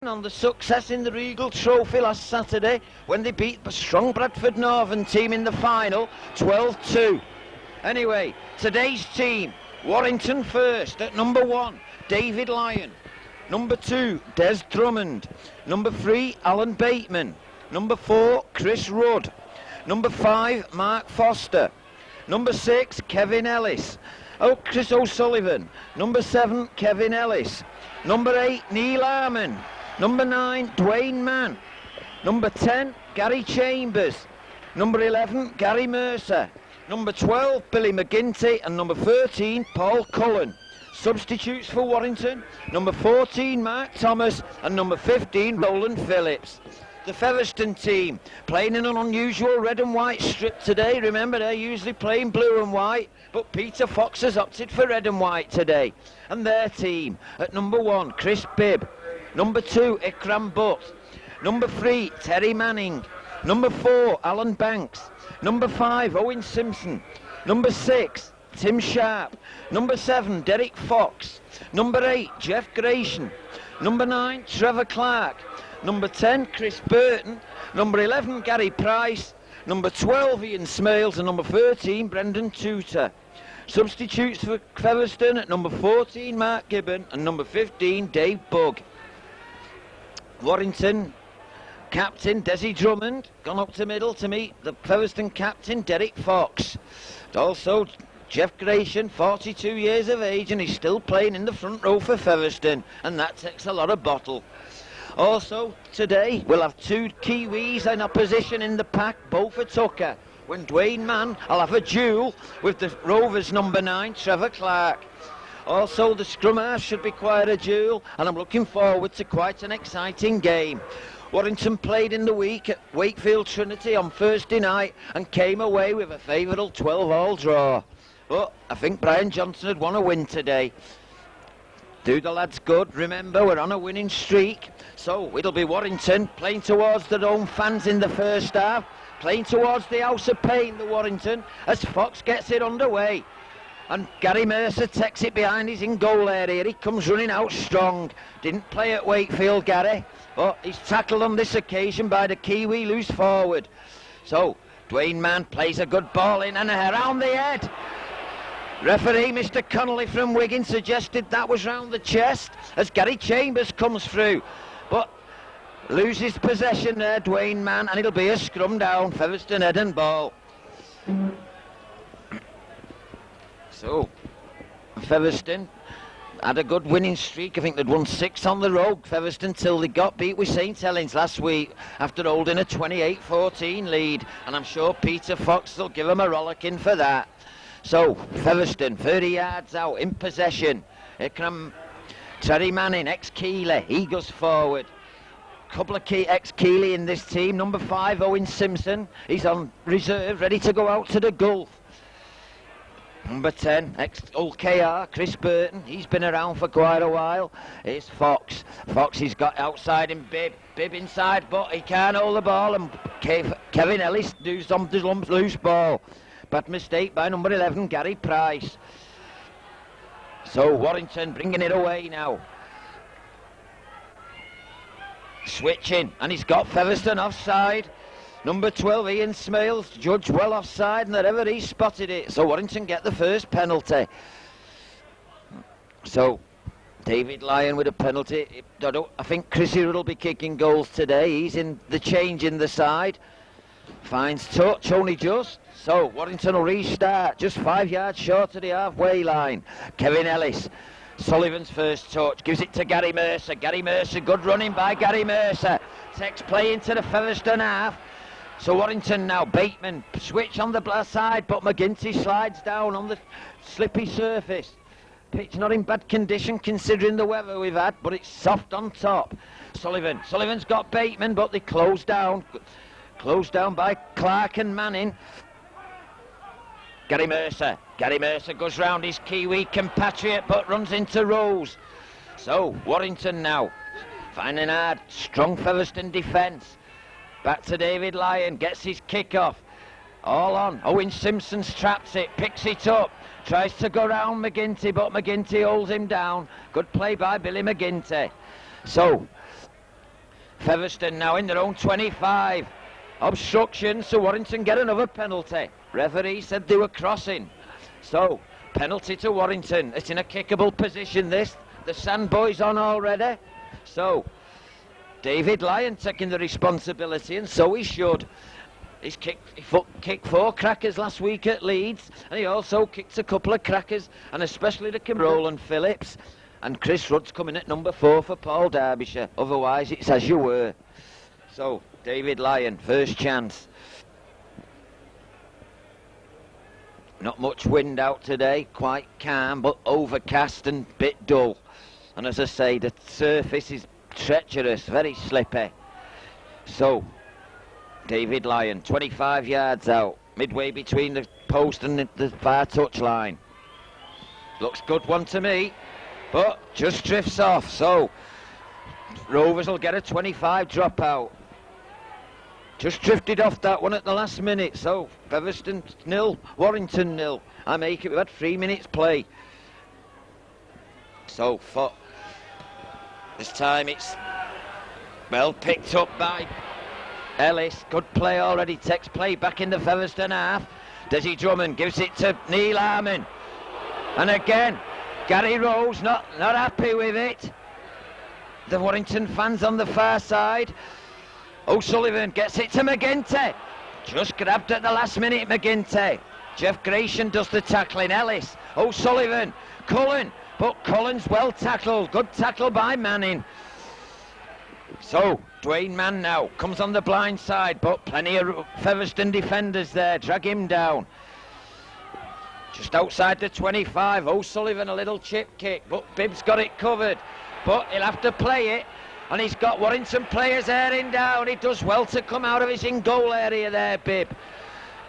On the success in the Regal Trophy last Saturday when they beat the strong Bradford Northern team in the final 12-2. Anyway, today's team: Warrington first at number 1, David Lyon. Number 2, Des Drummond. Number 3, Alan Bateman. Number 4, Chris Rudd. Number 5, Mark Foster. Number 6, Kevin Ellis. Chris O'Sullivan. Number 7, Kevin Ellis. Number 8, Neil Harmon. Number 9, Dwayne Mann. Number 10, Gary Chambers. Number 11, Gary Mercer. Number 12, Billy McGinty. And number 13, Paul Cullen. Substitutes for Warrington: number 14, Mark Thomas, and number 15, Roland Phillips. The Featherstone team playing in an unusual red and white strip today. Remember, they're usually playing blue and white, but Peter Fox has opted for red and white today. And their team: at number 1, Chris Bibb. Number 2, Ikram Butt. Number 3, Terry Manning. Number 4, Alan Banks. Number 5, Owen Simpson. Number 6, Tim Sharp. Number 7, Derek Fox. Number 8, Jeff Grayson. Number 9, Trevor Clark. Number 10, Chris Burton. Number 11, Gary Price. Number 12, Ian Smales. And number 13, Brendan Tudor. Substitutes for Featherstone: at number 14, Mark Gibbon, and number 15, Dave Bugg. Warrington captain Desi Drummond gone up to middle to meet the Featherstone captain Derek Fox. Also Jeff Grayson, 42 years of age, and he's still playing in the front row for Featherstone, and that takes a lot of bottle. Also today we'll have 2 Kiwis in opposition in the pack, both for Tucker, when Dwayne Mann will have a duel with the Rovers number 9, Trevor Clark. Also, the scrum half should be quite a duel, and I'm looking forward to quite an exciting game. Warrington played in the week at Wakefield Trinity on Thursday night and came away with a favourable 12-all draw. But I think Brian Johnson had won a win today. Do the lads good. Remember, we're on a winning streak. So it'll be Warrington playing towards their own fans in the first half, playing towards the House of Pain, the Warrington, as Fox gets it underway. And Gary Mercer takes it behind his in-goal area. He comes running out strong. Didn't play at Wakefield, Gary, but he's tackled on this occasion by the Kiwi loose forward. So Dwayne Mann plays a good ball in and around the head. Referee Mr. Connolly from Wigan suggested that was round the chest as Gary Chambers comes through, but loses possession there, Dwayne Mann, and it'll be a scrum down, Featherstone head and ball. So, Featherstone had a good winning streak. I think they'd won 6 on the road, Featherstone, till they got beat with St Helens last week after holding a 28-14 lead. And I'm sure Peter Fox will give them a rollicking for that. So, Featherstone, 30 yards out, in possession. Here come Terry Manning, ex-Keeley. He goes forward. Couple of ex-Keeley in this team. Number 5, Owen Simpson. He's on reserve, ready to go out to the Gulf. Number 10, ex-Old KR, Chris Burton. He's been around for quite a while. Here's Fox. Fox, he's got outside and Bibb. Bibb inside, but he can't hold the ball. And Kevin Ellis does on the loose ball. Bad mistake by number 11, Gary Price. So Warrington bringing it away now. Switching, and he's got Featherstone offside. Number 12, Ian Smales, judged well offside, and wherever he spotted it. So Warrington get the first penalty. So David Lyon with a penalty. I think Chrissy will be kicking goals today. He's in the change in the side. Finds touch, only just. So Warrington will restart, just 5 yards short of the halfway line. Kevin Ellis, Sullivan's first touch, gives it to Gary Mercer. Gary Mercer, good running by Gary Mercer. Takes play into the Featherstone half. So Warrington now, Bateman, switch on the side, but McGinty slides down on the slippy surface. Pitch not in bad condition considering the weather we've had, but it's soft on top. Sullivan's got Bateman, but they close down. Closed down by Clark and Manning. Gary Mercer goes round his Kiwi compatriot, but runs into Rose. So Warrington now, finding hard, strong Featherstone defence. Back to David Lyon, gets his kick off. All on, Owen Simpson traps it, picks it up, tries to go round McGinty, but McGinty holds him down. Good play by Billy McGinty. So, Featherstone now in their own 25. Obstruction, so Warrington get another penalty. Referee said they were crossing. So, penalty to Warrington. It's in a kickable position, this. The Sandboys on already. So, David Lyon taking the responsibility, and so he should. He kicked 4 crackers last week at Leeds, and he also kicked a couple of crackers, and especially to Roland Phillips. And Chris Rudd's coming at number 4 for Paul Derbyshire. Otherwise, it's as you were. So, David Lyon, first chance. Not much wind out today, quite calm, but overcast and bit dull. And as I say, the surface is treacherous, very slippy. So, David Lyon, 25 yards out, midway between the post and the far touch line. Looks good one to me, but just drifts off. So, Rovers will get a 25 dropout. Just drifted off that one at the last minute. So, Featherstone 0, Warrington 0. I make it, we've had 3 minutes play. So, for this time it's well picked up by Ellis. Good play already, takes play back in the Featherstone half. Desi Drummond gives it to Neil Harmon. And again, Gary Rose not happy with it. The Warrington fans on the far side. O'Sullivan gets it to McGinty. Just grabbed at the last minute, McGinty. Jeff Gratian does the tackling. Ellis, O'Sullivan, Cullen. But Cullen's well tackled. Good tackle by Manning. So, Dwayne Mann now comes on the blind side, but plenty of Featherstone defenders there. Drag him down. Just outside the 25. O'Sullivan a little chip kick, but Bibb's got it covered. But he'll have to play it. And he's got Warrington players airing down. He does well to come out of his in-goal area there, Bibb.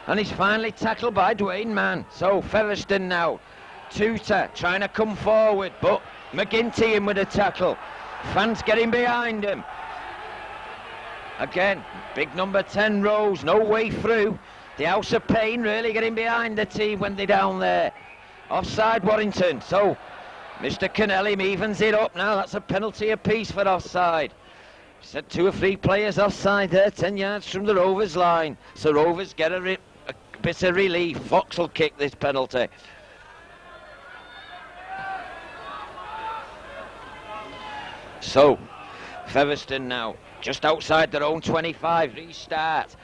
And he's finally tackled by Dwayne Mann. So Featherstone now. Tutor trying to come forward, but McGinty in with a tackle. Fans getting behind him. Again, big number 10 Rose, no way through. The House of Pain really getting behind the team when they're down there. Offside Warrington. So Mr. Kennelly evens it up now. That's a penalty apiece for offside. Said 2 or 3 players offside there, 10 yards from the Rovers line. So Rovers get a bit of relief. Fox will kick this penalty. So, Featherstone now, just outside their own 25, restart.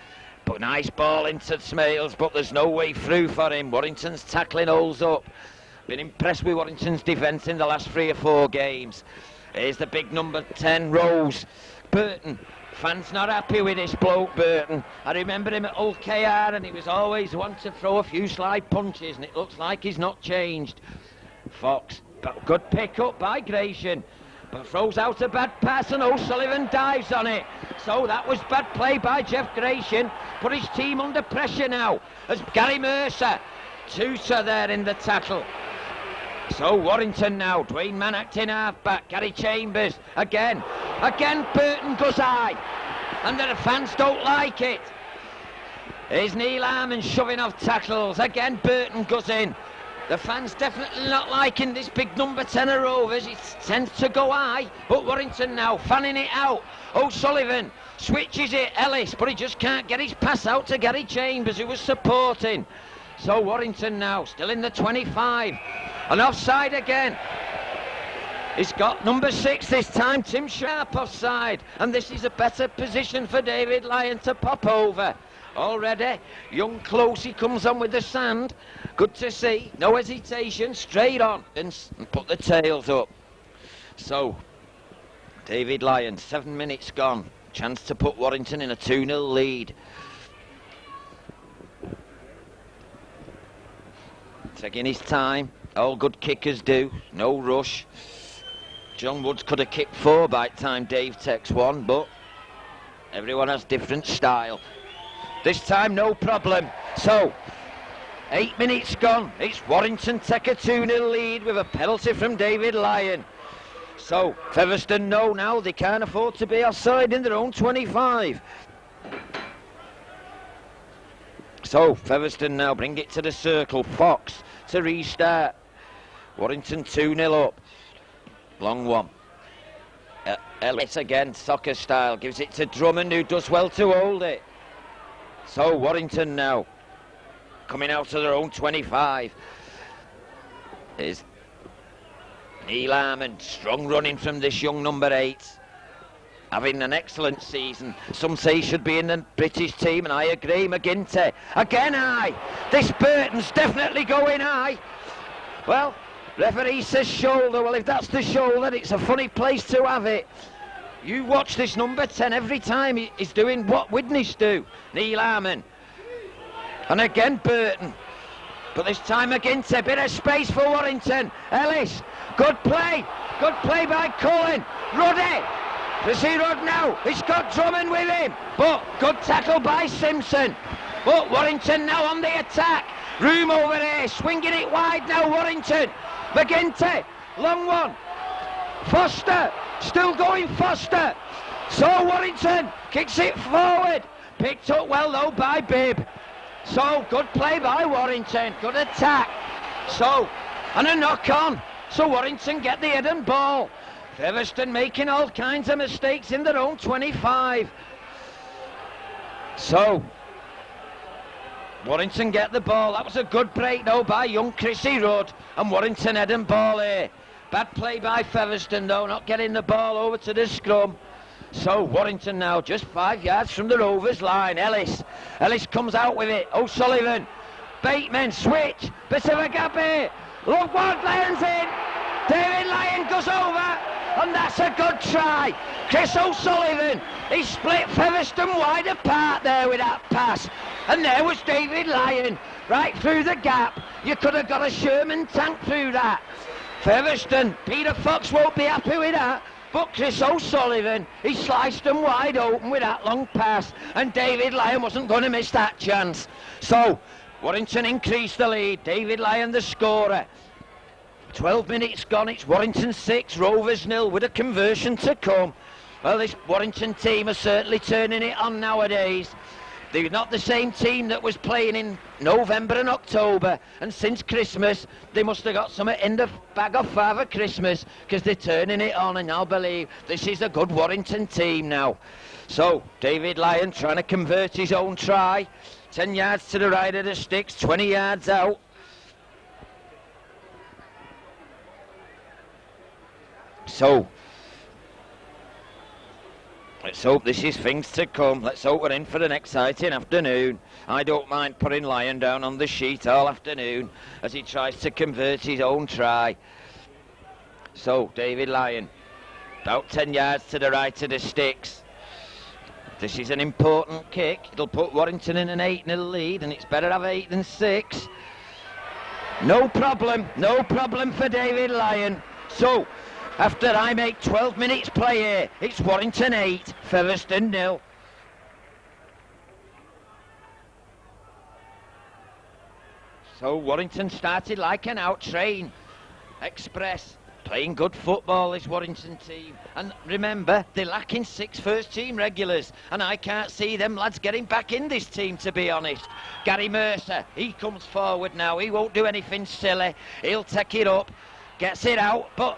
But nice ball into Smales, but there's no way through for him. Warrington's tackling holds up. Been impressed with Warrington's defence in the last 3 or 4 games. Here's the big number 10, Rose. Burton, fans not happy with this bloke, Burton. I remember him at Hull KR, and he was always one to throw a few slide punches, and it looks like he's not changed. Fox, but good pick up by Gratian. But throws out a bad pass, and O'Sullivan dives on it. So that was bad play by Jeff Gratian. Put his team under pressure now as Gary Mercer. Tutor there in the tackle. So Warrington now. Dwayne Mann acting half-back. Gary Chambers again. Again Burton goes high. And the fans don't like it. Here's Neil Harmon shoving off tackles. Again Burton goes in. The fans definitely not liking this big number 10 of Rovers. It tends to go high, but Warrington now fanning it out. O'Sullivan switches it, Ellis, but he just can't get his pass out to Gary Chambers, who was supporting. So Warrington now, still in the 25. And offside again. He's got number 6 this time, Tim Sharp offside. And this is a better position for David Lyon to pop over. Already, young Close, he comes on with the sand. Good to see, no hesitation, straight on and put the tails up. So, David Lyon, 7 minutes gone. Chance to put Warrington in a 2-0 lead. Taking his time, all good kickers do, no rush. John Woods could have kicked 4 by the time Dave takes 1, but everyone has different style. This time no problem. So 8 minutes gone. It's Warrington take a 2-0 lead with a penalty from David Lyon. So Featherstone know now they can't afford to be offside in their own 25. So Featherstone now bring it to the circle. Fox to restart. Warrington 2-0 up. Long one. Ellis again, soccer style, gives it to Drummond, who does well to hold it. So Warrington now coming out to their own 25. Is Neil Armand, strong running from this young number 8, having an excellent season. Some say he should be in the British team, and I agree. McGinty again high. This Burton's definitely going high. Well, referee says shoulder. Well, if that's the shoulder, it's a funny place to have it. You watch this number 10 every time he's doing what Widnes do. Neil Armand. And again Burton. But this time McGinty, bit of space for Warrington. Ellis, good play by Cullen. Ruddy, Chrissy Rudd now, he's got Drummond with him. But good tackle by Simpson. But Warrington now on the attack. Room over here, swinging it wide now, Warrington. McGinty, long one. Foster, still going Foster. So Warrington kicks it forward. Picked up well though by Bibb. So good play by Warrington, good attack. So, and a knock on. So Warrington get the hidden ball. Featherstone making all kinds of mistakes in their own 25. So, Warrington get the ball. That was a good break though by young Chrissy Rudd. And Warrington heading ball here. Bad play by Featherstone though, not getting the ball over to the scrum. So Warrington now just 5 yards from the Rovers line. Ellis comes out with it. O'Sullivan, Bateman, switch, bit of a gap here. Look what Lyon's in. David Lyon goes over, and that's a good try. Chris O'Sullivan, he split Featherstone wide apart there with that pass. And there was David Lyon, right through the gap. You could have got a Sherman tank through that. Featherstone, Peter Fox won't be happy with that. But Chris O'Sullivan, he sliced them wide open with that long pass, and David Lyon wasn't going to miss that chance. So, Warrington increased the lead. David Lyon the scorer. 12 minutes gone, it's Warrington 6, Rovers 0, with a conversion to come. Well, this Warrington team are certainly turning it on nowadays. They're not the same team that was playing in November and October, and since Christmas they must have got something in the bag of Father Christmas, because they're turning it on, and I'll believe this is a good Warrington team now. So David Lyon trying to convert his own try. 10 yards to the right of the sticks, 20 yards out. So let's hope this is things to come. Let's hope we're in for an exciting afternoon. I don't mind putting Lyon down on the sheet all afternoon as he tries to convert his own try. So David Lyon, about 10 yards to the right of the sticks. This is an important kick. It'll put Warrington in an 8-0 lead, and it's better to have 8 than 6. No problem for David Lyon. So after I make 12 minutes play here, it's Warrington 8, Featherstone 0. So Warrington started like an out train express, playing good football, this Warrington team. And remember, they're lacking 6 first-team regulars, and I can't see them lads getting back in this team, to be honest. Gary Mercer, he comes forward now. He won't do anything silly. He'll take it up, gets it out, but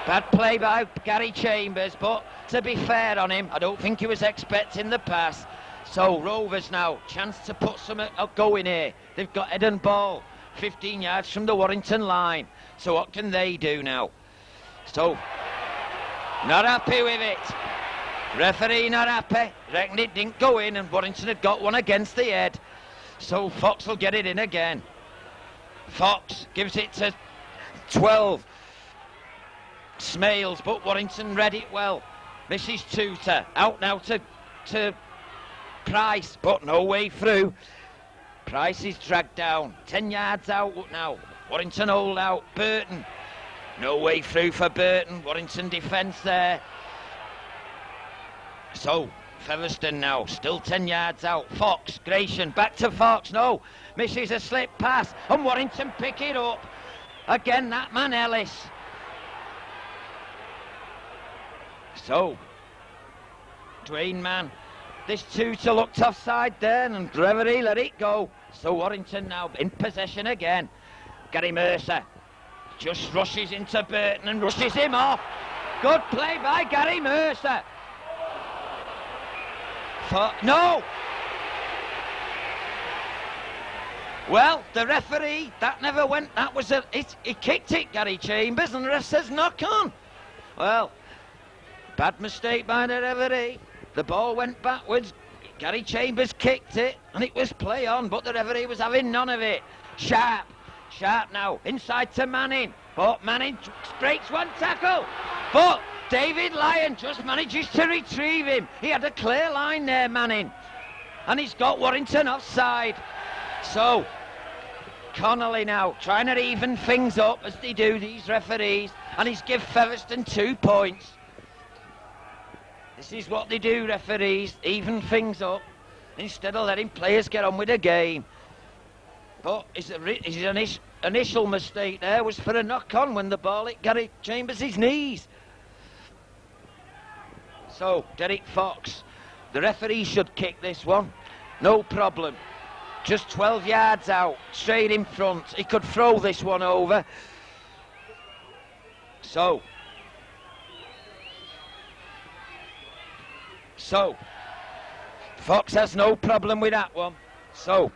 bad play by Gary Chambers, but to be fair on him, I don't think he was expecting the pass. So Rovers now, chance to put some going here. They've got head and ball, 15 yards from the Warrington line. So what can they do now? So, not happy with it. Referee not happy. Reckon it didn't go in, and Warrington had got one against the head. So Fox will get it in again. Fox gives it to 12. Smales, but Warrington read it well. Misses Tutor, out now to Price, but no way through. Price is dragged down, 10 yards out now. Warrington hold out. Burton, no way through for Burton. Warrington defence there. So Featherstone now, still 10 yards out. Fox, Gratian, back to Fox, no. Misses a slip pass, and Warrington pick it up. Again, that man Ellis. So, Dwayne Mann, this Tutor looked offside there, and referee let it go. So Warrington now in possession again. Gary Mercer just rushes into Burton and rushes him off. Good play by Gary Mercer. No! Well, the referee, that never went, he kicked it, Gary Chambers, and the ref says knock on. Well, bad mistake by the referee. The ball went backwards, Gary Chambers kicked it, and it was play on, but the referee was having none of it. Sharp now, inside to Manning, but Manning breaks one tackle, but David Lyon just manages to retrieve him. He had a clear line there, Manning, and he's got Warrington offside. So, Connolly now trying to even things up as they do, these referees, and he's give Featherstone 2 points. This is what they do, referees, even things up instead of letting players get on with the game. But his initial mistake there was for a knock-on when the ball hit Gary Chambers' knees. So, Derek Fox, the referee should kick this one, no problem. Just 12 yards out, straight in front. He could throw this one over. So, Fox has no problem with that one. So,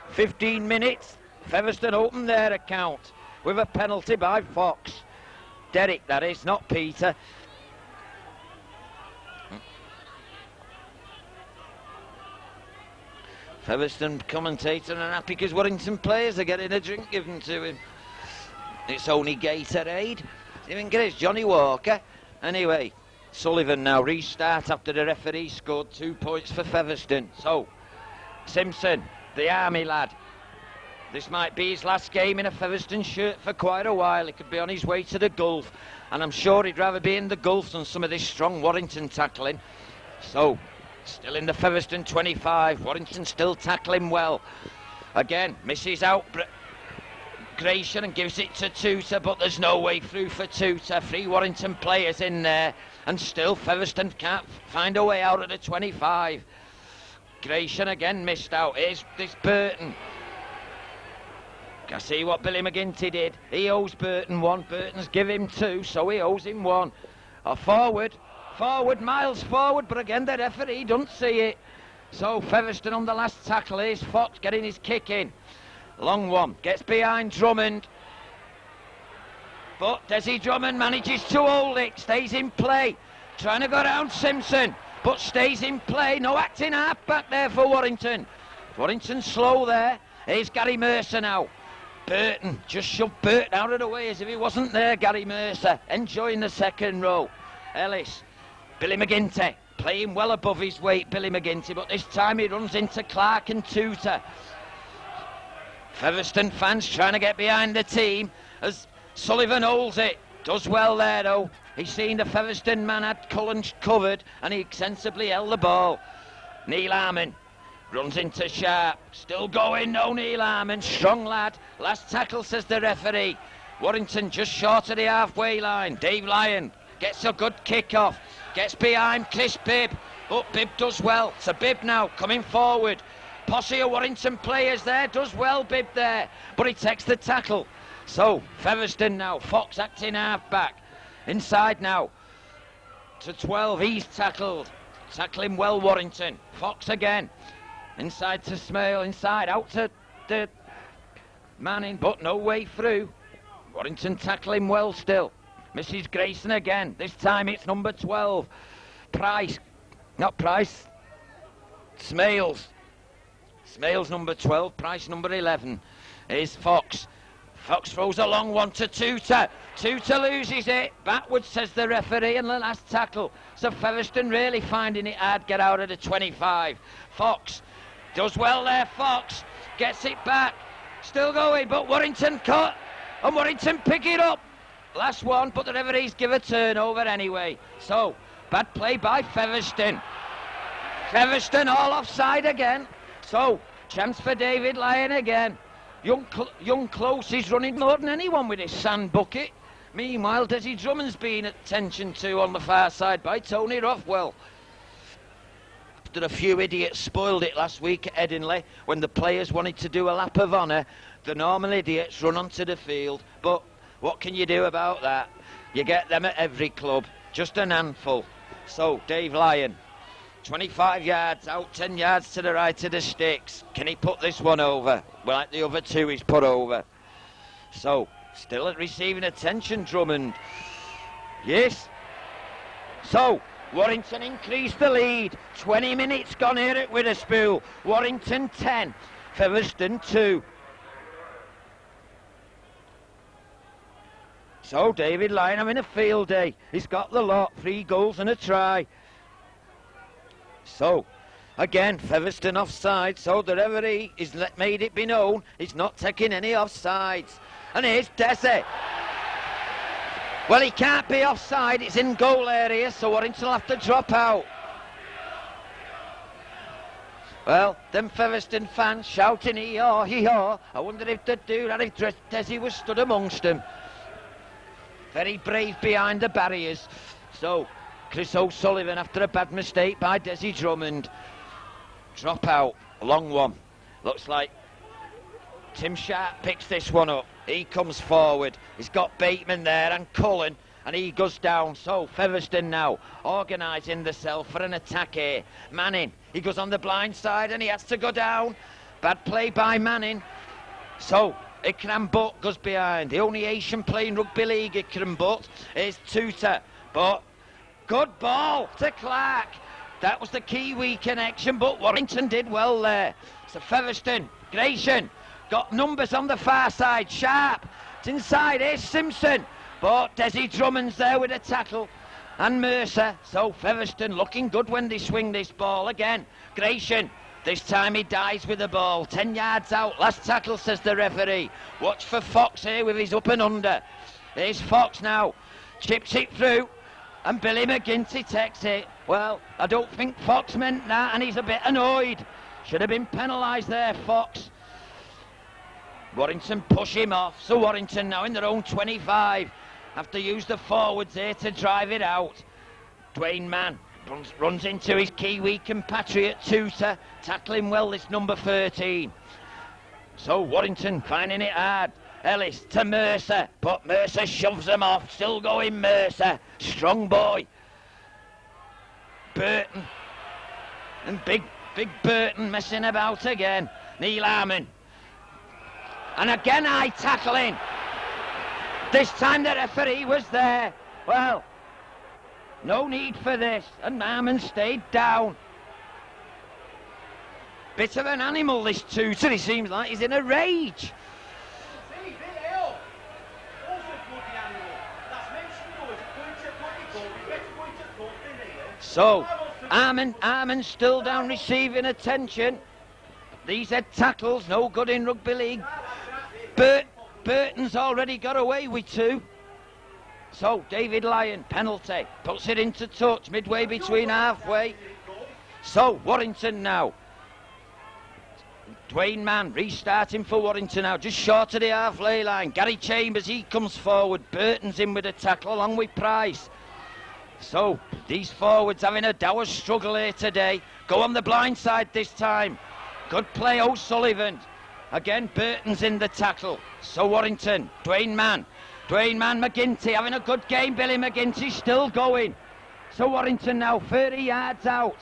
15 minutes, Featherstone open their account with a penalty by Fox. Derek, that is, not Peter. Featherstone commentator and happy because Warrington players are getting a drink given to him. It's only Gatorade. Even get his Johnny Walker. Anyway, Sullivan now restart after the referee scored 2 points for Featherstone. So, Simpson, the army lad. This might be his last game in a Featherstone shirt for quite a while. He could be on his way to the Gulf, and I'm sure he'd rather be in the Gulf than some of this strong Warrington tackling. So, still in the Featherstone 25, Warrington still tackling well. Again, misses out Grayson and gives it to Tutor, but there's no way through for Tutor. 3 Warrington players in there, and still Featherstone can't find a way out of the 25. Grayson again missed out. Here's this Burton. I see what Billy McGinty did. He owes Burton 1. Burton's give him 2, so he owes him 1. Forward, miles forward, but again the referee doesn't see it. So Featherstone on the last tackle. Here's Fox getting his kick in. Long one, gets behind Drummond. But Desi Drummond manages to hold it, stays in play. Trying to go down Simpson, but stays in play. No acting half back there for Warrington. Warrington slow there. Here's Gary Mercer now. Burton just shoved Burton out of the way as if he wasn't there. Gary Mercer enjoying the second row. Ellis, Billy McGinty playing well above his weight, Billy McGinty, but this time he runs into Clark and Tutor. Featherstone fans trying to get behind the team as Sullivan holds it. Does well there though. He's seen the Featherstone man had Cullen covered and he sensibly held the ball. Neil Harmon runs into Sharp. Still going, no Neil Harmon. Strong lad. Last tackle, says the referee. Warrington just short of the halfway line. Dave Lyon gets a good kick off. Gets behind Chris Bibb. But Bibb does well. So Bibb now coming forward. Posse of Warrington players there. Does well, Bibb there. But he takes the tackle. So Featherstone now. Fox acting half back. Inside now to 12. He's tackled. Tackling well, Warrington. Fox again. Inside to Smale, inside, out to the Manning, but no way through. Warrington tackling well still. Mrs. Grayson again. This time it's number 12. Smales. Smales number 12, Price number 11. Here's Fox. Fox throws a long one to Tutor. Tutor loses it. Backwards, says the referee, and the last tackle. So Featherstone really finding it hard get out of the 25. Fox does well there, Fox. Gets it back. Still going, but Warrington cut. And Warrington pick it up. Last one, but the referees give a turnover anyway. So, bad play by Featherstone. Featherstone all offside again. So, chance for David Lyon again. Young Close is running more than anyone with his sand bucket. Meanwhile, Desi Drummond's been attention to on the far side by Tony Rothwell. After a few idiots spoiled it last week at Edinley when the players wanted to do a lap of honour, the normal idiots run onto the field. But what can you do about that? You get them at every club, just an handful. So, Dave Lyon, 25 yards out, 10 yards to the right of the sticks. Can he put this one over? Well, like the other two he's put over. So, still at receiving attention, Drummond. Yes. So, Warrington increased the lead. 20 minutes gone here at Witherspoon. Warrington 10, Featherstone 2. So, David Lyon having a field day. He's got the lot, 3 goals and a try. So, again, Featherstone offside, so the referee has made it be known he's not taking any offsides. And here's Desi. Well, he can't be offside, it's in goal area, so Warrington will have to drop out. Well, them Featherstone fans shouting hee-haw, hee-haw. I wonder if they'd do that if Desi was stood amongst them. Very brave behind the barriers. So, Chris O'Sullivan, after a bad mistake by Desi Drummond. Drop out, a long one. Looks like Tim Sharp picks this one up. He comes forward. He's got Bateman there and Cullen, and he goes down. So Featherstone now organising themselves for an attack here. Manning, he goes on the blind side and he has to go down. Bad play by Manning. So Ikram Butt goes behind. The only Asian playing rugby league, Ikram Butt, is Tutor. But good ball to Clark. That was the Kiwi connection, but Warrington did well there. So Featherstone, Gratian, got numbers on the far side. Sharp, it's inside, here's Simpson. But Desi Drummond's there with a tackle. And Mercer, so Featherstone looking good when they swing this ball again. Gratian, this time he dies with the ball. 10 yards out, last tackle, says the referee. Watch for Fox here with his up and under. Here's Fox now, chips it through. And Billy McGinty takes it. Well, I don't think Fox meant that, and he's a bit annoyed. Should have been penalised there, Fox. Warrington push him off. So Warrington now in their own 25. Have to use the forwards here to drive it out. Dwayne Mann runs into his Kiwi compatriot Tutor. Tackling well, this number 13. So Warrington finding it hard. Ellis to Mercer, but Mercer shoves them off. Still going Mercer. Strong boy. Burton. And big Burton messing about again. Neil Harmon. And again eye tackling. This time the referee was there. Well, no need for this. And Harmon stayed down. Bit of an animal, this Tutor. He seems like he's in a rage. So, Harmon still down receiving attention. These head tackles, no good in rugby league. Burton's already got away with 2. So, David Lyon, penalty, puts it into touch, midway between halfway. So, Warrington now. Dwayne Mann restarting for Warrington now, just short of the halfway line. Gary Chambers, he comes forward. Burton's in with a tackle along with Price. So, these forwards having a dour struggle here today. Go on the blind side this time. Good play, O'Sullivan. Again, Burton's in the tackle. So Warrington, Dwayne Mann, McGinty having a good game. Billy McGinty still going. So Warrington now 30 yards out.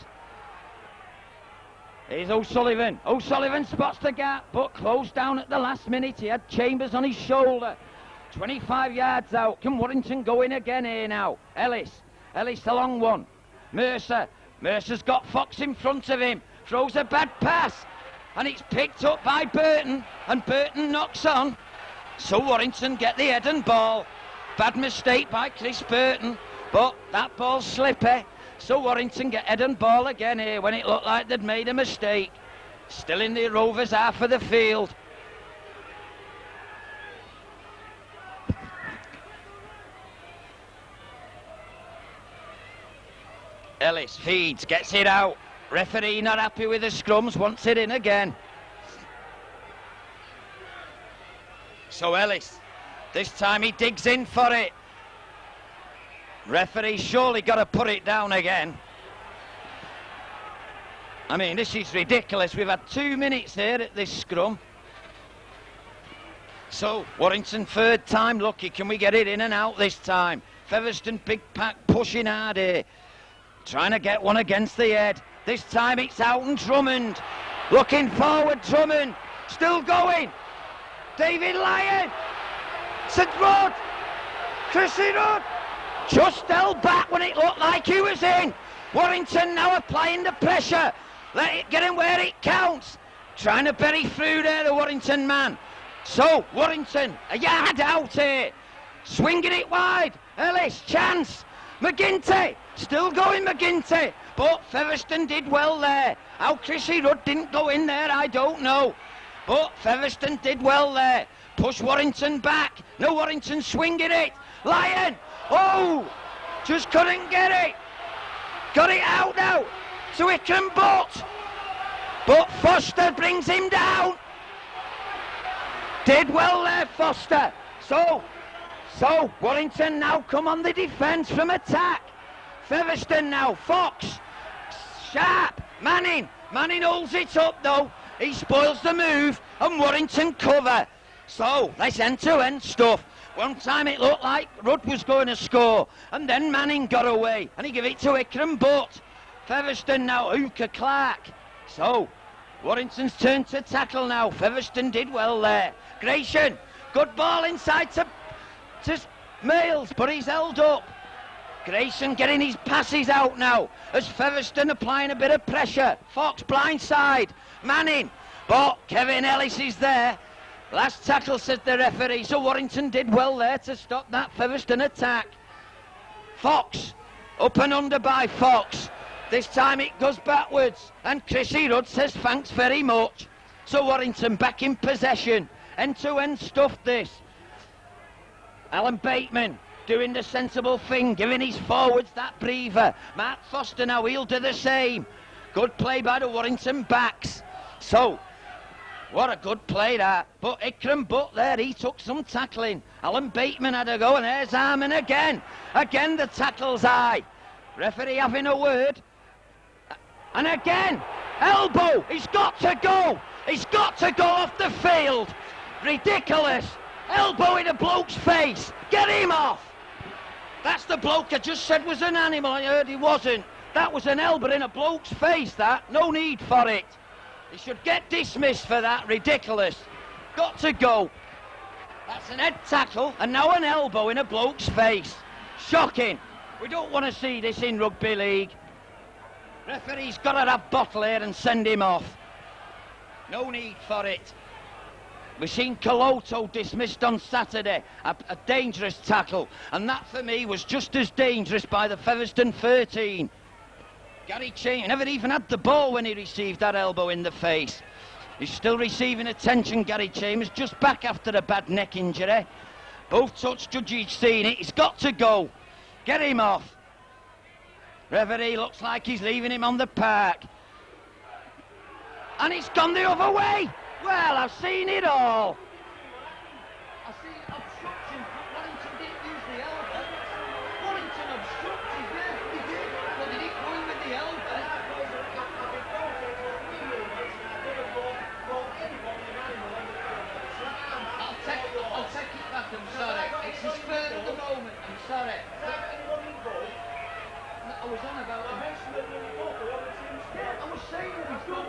Here's O'Sullivan. O'Sullivan spots the gap, but closed down at the last minute. He had Chambers on his shoulder. 25 yards out. Can Warrington go in again here now? Ellis, the long one. Mercer's got Fox in front of him. Throws a bad pass. And it's picked up by Burton. And Burton knocks on. So Warrington get the head and ball. Bad mistake by Chris Burton. But that ball's slippy. So Warrington get head and ball again here when it looked like they'd made a mistake. Still in the Rovers half of the field. Ellis feeds, gets it out. Referee not happy with the scrums, wants it in again. So Ellis, this time he digs in for it. Referee surely got to put it down again. I mean, this is ridiculous. We've had 2 minutes here at this scrum. So Warrington third time lucky. Can we get it in and out this time? Featherstone big pack pushing hard here. Trying to get one against the head. This time it's out and Drummond. Looking forward, Drummond. Still going. David Lyon. St Rudd. Chrissy Rudd. Just held back when it looked like he was in. Warrington now applying the pressure. Let it get him where it counts. Trying to bury through there, the Warrington man. So, Warrington, a yard out here. Swinging it wide. Ellis, chance. McGinty. Still going, McGinty. But Featherstone did well there. How Chrissy Rudd didn't go in there, I don't know. But Featherstone did well there. Push Warrington back. No, Warrington swinging it. Lyon. Oh, just couldn't get it. Got it out now to Ikram Butt. But Foster brings him down. Did well there, Foster. So Warrington now come on the defence from attack. Featherstone now, Fox, Sharp, Manning holds it up though. He spoils the move and Warrington cover. So that's end-to-end stuff. One time it looked like Rudd was going to score and then Manning got away and he gave it to Ikram Butt. Featherstone now, Hooker Clark. So Warrington's turn to tackle now. Featherstone did well there. Grayson, good ball inside to Males, but he's held up. Grayson getting his passes out now as Featherstone applying a bit of pressure. Fox blindside. Manning, but Kevin Ellis is there. Last tackle, said the referee, so Warrington did well there to stop that Featherstone attack. Fox, up and under by Fox. This time it goes backwards and Chrissy Rudd says thanks very much. So Warrington back in possession. End-to-end stuff this. Alan Bateman doing the sensible thing, giving his forwards that breather. Mark Foster now, he'll do the same. Good play by the Warrington backs. So, what a good play that. But Ikram Butt there, he took some tackling. Alan Bateman had a go and there's Harmon again. Again the tackle's high. Referee having a word. And again, elbow, he's got to go. He's got to go off the field. Ridiculous. Elbow in a bloke's face. Get him off. That's the bloke I just said was an animal. I heard he wasn't. That was an elbow in a bloke's face, that. No need for it. He should get dismissed for that. Ridiculous. Got to go. That's an head tackle and now an elbow in a bloke's face. Shocking. We don't want to see this in rugby league. Referee's got to have bottle here and send him off. No need for it. We've seen Coloto dismissed on Saturday, a dangerous tackle, and that for me was just as dangerous by the Featherstone 13. Gary Chambers never even had the ball when he received that elbow in the face. He's still receiving attention, Gary Chambers, just back after a bad neck injury. Both touch judges seen it, he's got to go. Get him off. Referee looks like he's leaving him on the park. And it's gone the other way. Well, I've seen it all. I see obstruction, but Warrington didn't use the elbow. Warrington obstructed, yeah, he did. But they didn't go in with the elbow. I'll take it back, I'm sorry. It's his third at the moment, I'm sorry. I was on about him. I was saying it was good.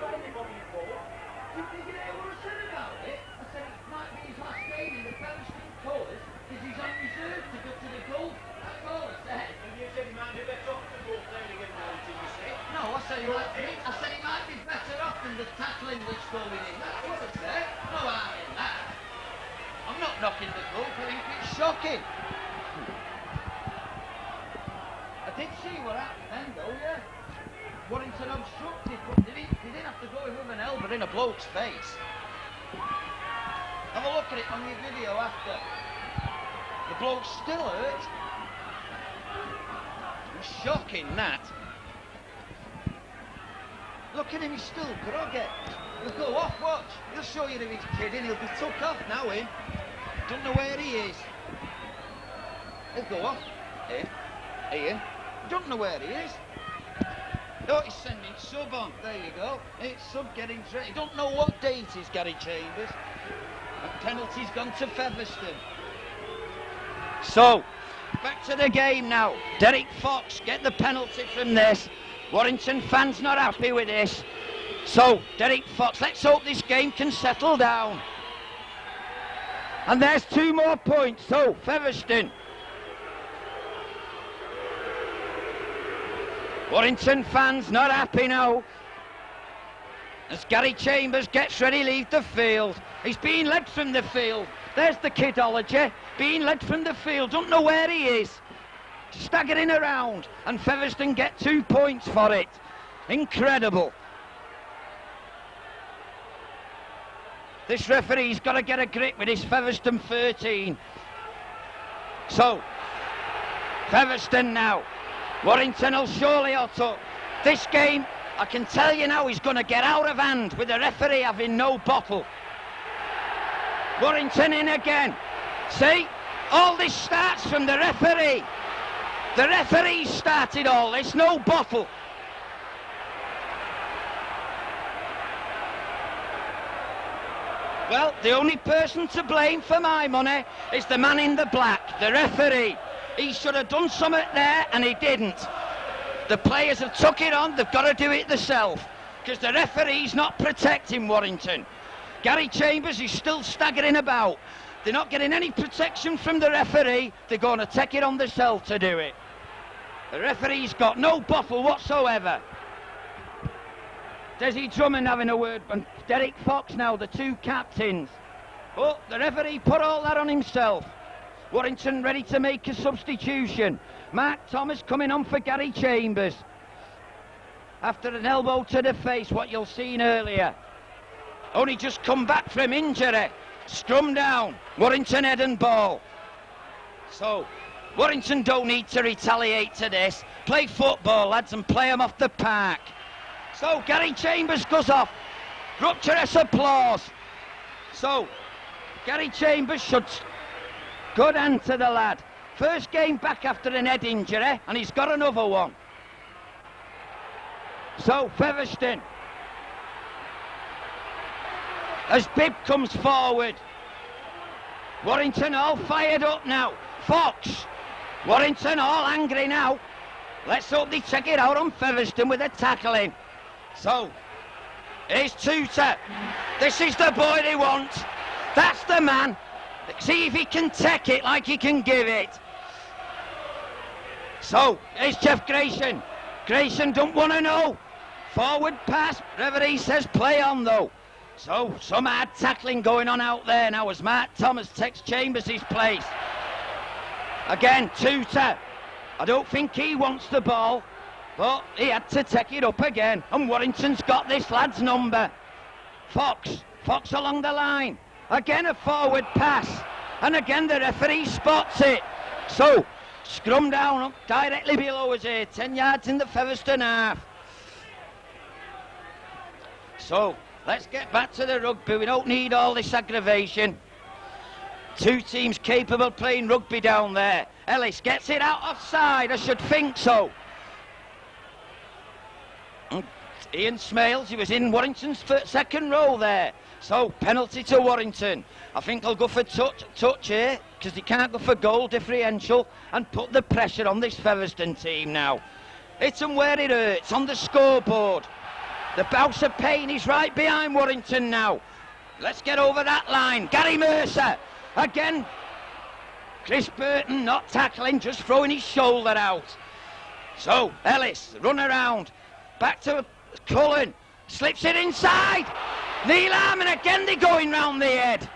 Did you hear what I said about it? I said it might be his last game in the Featherstone colours because he's on reserve to go to the goal. That's all I said. And you said he might be better off the goal playing against Warrington, you say? No, I said he might be better off than the tackling that's going in. That's what I said. No harm in that. I'm not knocking the goal, I think it's shocking. I did see what happened then though, yeah. Warrington obstructed, but they didn't have to go in with an elbow in a bloke's face. Have a look at it on your video after. The bloke's still hurt. It's shocking, that. Look at him, he's still groggy. He'll go off, watch. He'll show you if he's kidding. He'll be took off now, him. Don't know where he is. He'll go off. Ian. Don't know where he is. Oh, he's sending sub on. There you go. It's sub getting ready. Don't know what date is, Gary Chambers. And penalty's gone to Featherstone. So, Back to the game now. Derek Fox get the penalty from this. Warrington fans not happy with this. So, Derek Fox, let's hope this game can settle down. And there's 2 more points. So, Featherstone. Warrington fans not happy now. As Gary Chambers gets ready to leave the field. He's being led from the field. There's the kidology. Being led from the field. Don't know where he is. Staggering around. And Featherstone get 2 points for it. Incredible. This referee's got to get a grip with his Featherstone 13. So, Featherstone now. Warrington will surely auto. This game, I can tell you now, he's going to get out of hand with the referee having no bottle. Warrington in again. See? All this starts from the referee. The referee started all this, no bottle. Well, the only person to blame for my money is the man in the black, the referee. He should have done something there and he didn't. The players have took it on, they've got to do it themselves because the referee's not protecting Warrington. Gary Chambers is still staggering about. They're not getting any protection from the referee, they're going to take it on themselves to do it. The referee's got no bottle whatsoever. Desi Drummond having a word, and Derek Fox now, the 2 captains. Oh, the referee put all that on himself. Warrington ready to make a substitution. Mark Thomas coming on for Gary Chambers. After an elbow to the face, what you'll seen earlier. Only just come back from injury. Scrum down. Warrington head and ball. So, Warrington don't need to retaliate to this. Play football, lads, and play them off the park. So, Gary Chambers goes off. Rapturous applause. So, Gary Chambers should... Good hand to the lad. First game back after an head injury, and he's got another one. So, Featherstone. As Bibb comes forward. Warrington all fired up now. Fox. Warrington all angry now. Let's hope they check it out on Featherstone with a tackling. So, here's Tutor. This is the boy they want. That's the man. See if he can take it like he can give it. So, here's Jeff Grayson. Grayson don't want to know. Forward pass. Referee says play on though. So, some hard tackling going on out there now as Mark Thomas takes Chambers his place. Again, Tutor. I don't think he wants the ball, but he had to take it up again. And Warrington's got this lad's number. Fox along the line. Again a forward pass. And again the referee spots it. So, scrum down up directly below us here. 10 yards in the Featherstone half. So, let's get back to the rugby. We don't need all this aggravation. 2 teams capable of playing rugby down there. Ellis gets it out offside. I should think so. Ian Smales, he was in Warrington's second row there. So, penalty to Warrington. I think they'll go for touch here, because they can't go for goal differential and put the pressure on this Featherstone team now. Hit them where it hurts, on the scoreboard. The House of Pain is right behind Warrington now. Let's get over that line. Gary Mercer, again. Chris Burton not tackling, just throwing his shoulder out. So, Ellis, run around. Back to Cullen, slips it inside. Neil Arm, and again they're going round the head.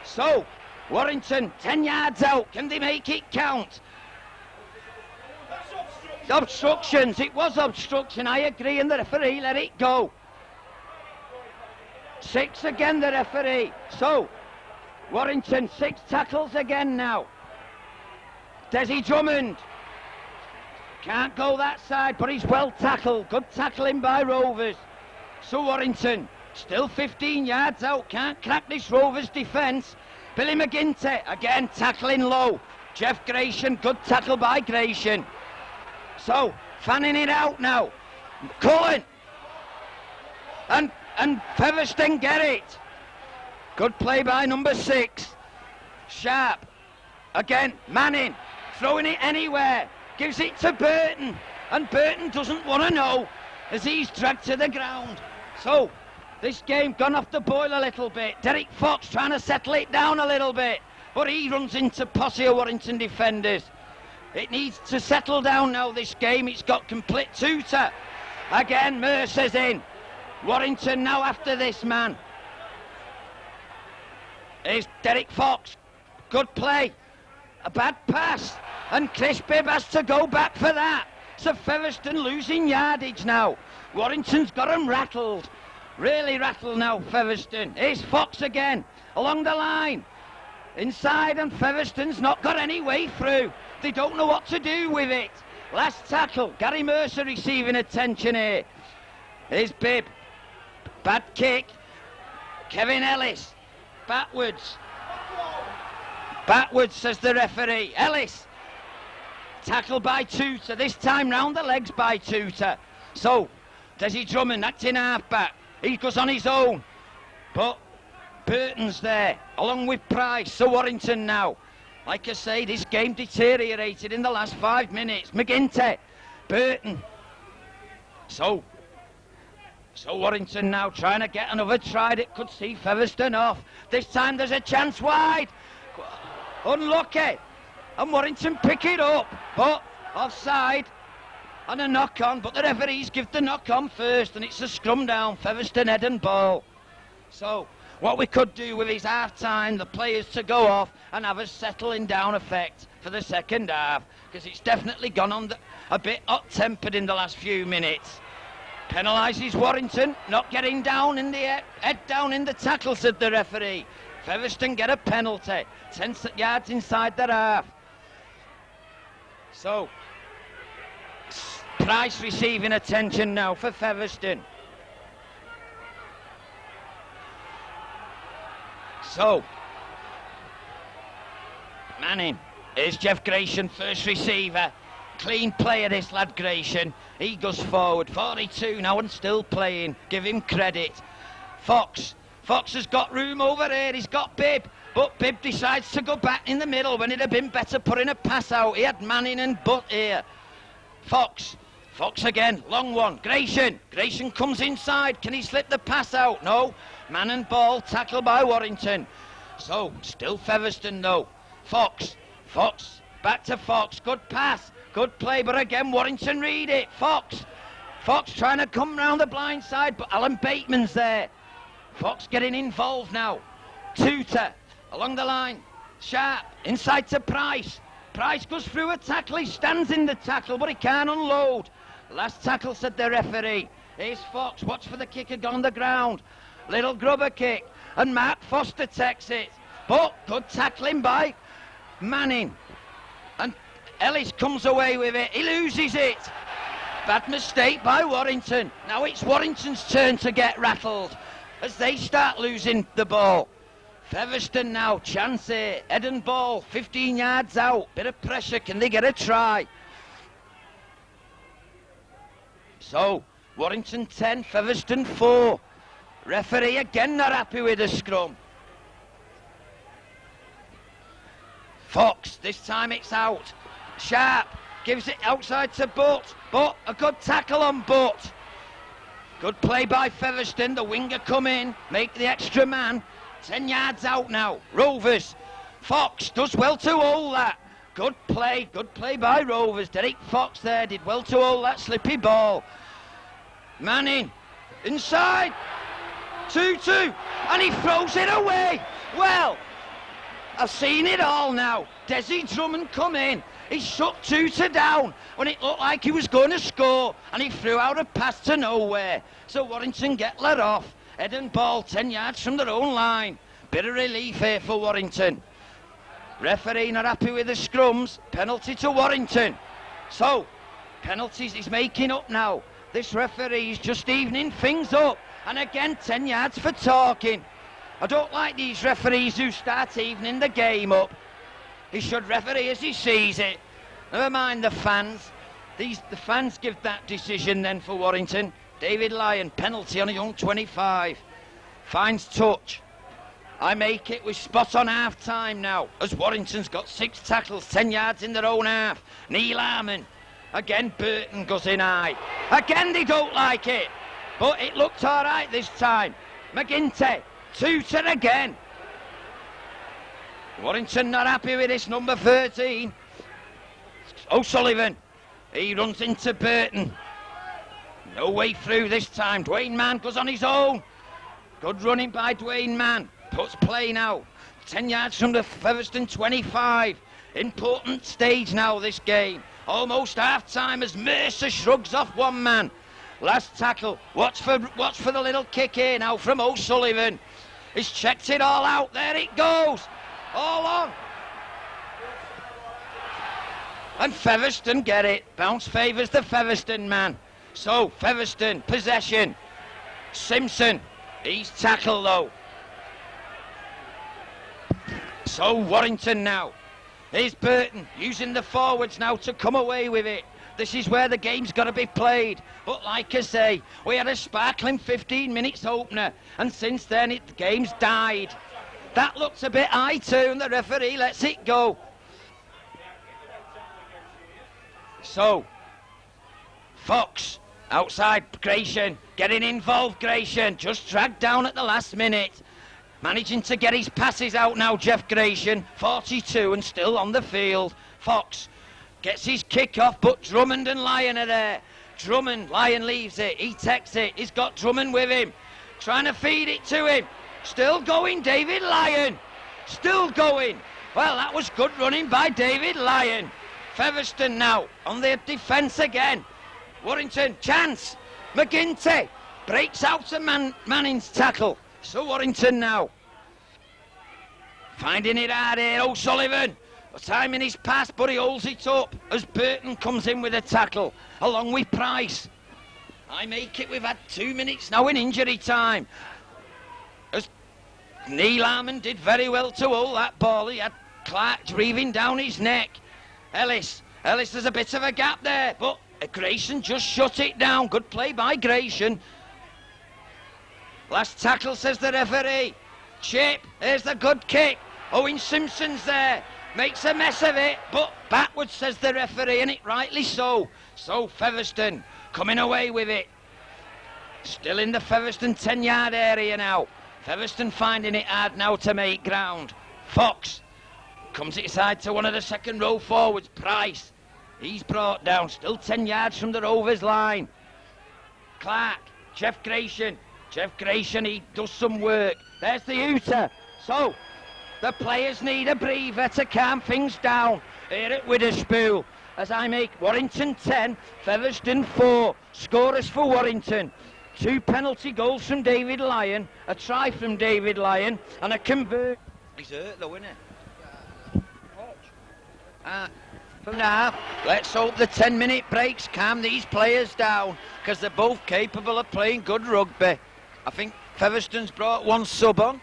So, Warrington, 10 yards out. Can they make it count? Obstructions. It was obstruction, I agree, and the referee let it go. 6 again, the referee. So, Warrington, 6 tackles again now. Desi Drummond. Can't go that side, but he's well tackled. Good tackling by Rovers. So Warrington, still 15 yards out. Can't crack this Rovers defence. Billy McGinty, again tackling low. Jeff Grayson, good tackle by Grayson. So, fanning it out now. Cullen. And Featherstone get it. Good play by number 6. Sharp. Again, Manning. throwing it anywhere, gives it to Burton, and Burton doesn't want to know as he's dragged to the ground. So, this game gone off the boil a little bit. Derek Fox trying to settle it down a little bit, but he runs into posse of Warrington defenders. It needs to settle down now, this game. It's got complete tutor. Again, Mercer's in. Warrington now after this man. Here's Derek Fox. Good play. A bad pass. And Chris Bibb has to go back for that. So Featherstone losing yardage now. Warrington's got him rattled. Really rattled now, Featherstone. Here's Fox again. Along the line. Inside, and Featherstone's not got any way through. They don't know what to do with it. Last tackle. Gary Mercer receiving attention here. Here's Bibb. Bad kick. Kevin Ellis. Backwards. Backwards, says the referee. Ellis. Tackled by Tutor. This time round the legs by Tutor. So, Desi Drummond, acting half-back. He goes on his own. But Burton's there, along with Price. So Warrington now. Like I say, this game deteriorated in the last 5 minutes. McGinty. Burton. So Warrington now trying to get another try that could see Featherstone off. This time there's a chance wide. Unlucky. And Warrington pick it up. But offside. And a knock on. But the referees give the knock on first. And it's a scrum down. Featherstone head and ball. So what we could do with his half time, the players to go off and have a settling down effect for the second half. Because it's definitely gone on a bit hot-tempered in the last few minutes. Penalises Warrington, not getting down in the head down in the tackle, said the referee. Featherstone get a penalty, 10 yards inside their half. So, Price receiving attention now for Featherstone. So, Manning, here's Jeff Grayson, first receiver. Clean player, this lad Grayson. He goes forward, 42 now and still playing. Give him credit. Fox has got room over here. He's got Bibb, but Bibb decides to go back in the middle when it'd have been better putting a pass out. He had Manning and Butt here. Fox again, long one. Grayson comes inside. Can he slip the pass out? No. Man and ball, tackled by Warrington. So, still Featherstone though. Fox, back to Fox. Good pass. Good play, but again, Warrington read it. Fox trying to come round the blind side, but Alan Bateman's there. Fox getting involved now. Tutor, along the line. Sharp, inside to Price. Price goes through a tackle. He stands in the tackle, but he can't unload. Last tackle, said the referee. Here's Fox, watch for the kicker on the ground. Little grubber kick, and Mark Foster takes it. But good tackling by Manning. And Ellis comes away with it. He loses it. Bad mistake by Warrington. Now it's Warrington's turn to get rattled as they start losing the ball. Featherstone now, chance here. Head and ball, 15 yards out. Bit of pressure, can they get a try? So, Warrington 10, Featherstone 4. Referee again not happy with the scrum. Fox, this time it's out. Sharp gives it outside to Butt. But a good tackle on Butt. Good play by Featherstone. The winger come in, make the extra man. 10 yards out now. Rovers. Fox does well to hold that. Good play by Rovers. Derek Fox there did well to hold that slippy ball. Manning inside. 2-2. And he throws it away. Well, I've seen it all now. Desi Drummond come in. He shut Tutor down when it looked like he was going to score, and he threw out a pass to nowhere. So Warrington get let off. Head and ball 10 yards from their own line. Bit of relief here for Warrington. Referee not happy with the scrums. Penalty to Warrington. So, penalties he's making up now. This referee's just evening things up. And again, 10 yards for talking. I don't like these referees who start evening the game up. He should referee as he sees it. Never mind the fans. The fans give that decision then for Warrington. David Lyon, penalty on a young 25. Finds touch. I make it with spot on half time now, as Warrington's got 6 tackles, 10 yards in their own half. Neil Harmon. Again, Burton goes in high. Again, they don't like it. But it looked all right this time. McGinty, Tutor again. Warrington not happy with this, number 13. O'Sullivan. He runs into Burton. No way through this time. Dwayne Mann goes on his own. Good running by Dwayne Mann. Puts play now. 10 yards from the Featherstone 25. Important stage now, this game. Almost half-time as Mercer shrugs off one man. Last tackle. Watch for the little kick here now from O'Sullivan. He's checked it all out. There it goes. All on. And Featherstone get it. Bounce favours the Featherstone man. So, Featherstone, possession. Simpson. He's tackled though. So Warrington now. Here's Burton using the forwards now to come away with it. This is where the game's got to be played. But like I say, we had a sparkling 15 minutes opener, and since then the game's died. That looks a bit high too, and the referee lets it go. So, Fox outside Gratian, getting involved. Gratian just dragged down at the last minute. Managing to get his passes out now, Jeff Gratian, 42 and still on the field. Fox gets his kick off, but Drummond and Lyon are there. Drummond, Lyon leaves it, he takes it, he's got Drummond with him, trying to feed it to him. Still going, David Lyon, still going. Well, that was good running by David Lyon. Featherstone now on the defence again. Warrington, chance. McGinty breaks out to Manning's tackle. So Warrington now. Finding it hard here, O'Sullivan. Timing his pass, but he holds it up as Burton comes in with a tackle, along with Price. I make it, we've had 2 minutes now in injury time. As Neil Harmon did very well to hold that ball. He had Clark breathing down his neck. Ellis, there's a bit of a gap there, but Grayson just shut it down. Good play by Grayson. Last tackle, says the referee. Chip, there's the good kick. Owen Simpson's there. Makes a mess of it, but backwards, says the referee, and it rightly so. So Featherstone coming away with it. Still in the Featherstone 10-yard area now. Featherstone finding it hard now to make ground. Fox comes inside to one of the second row forwards. Price, he's brought down. Still 10 yards from the Rovers line. Clark, Jeff Gratian, he does some work. There's the hooter. So, the players need a breather to calm things down here at Witherspool. As I make Warrington 10, Featherstone 4. Scorers for Warrington. 2 penalty goals from David Lyon, a try from David Lyon, and a convert. He's hurt though, isn't he? From now, let's hope the 10-minute breaks calm these players down, because they're both capable of playing good rugby. I think Featherstone's brought 1 sub on.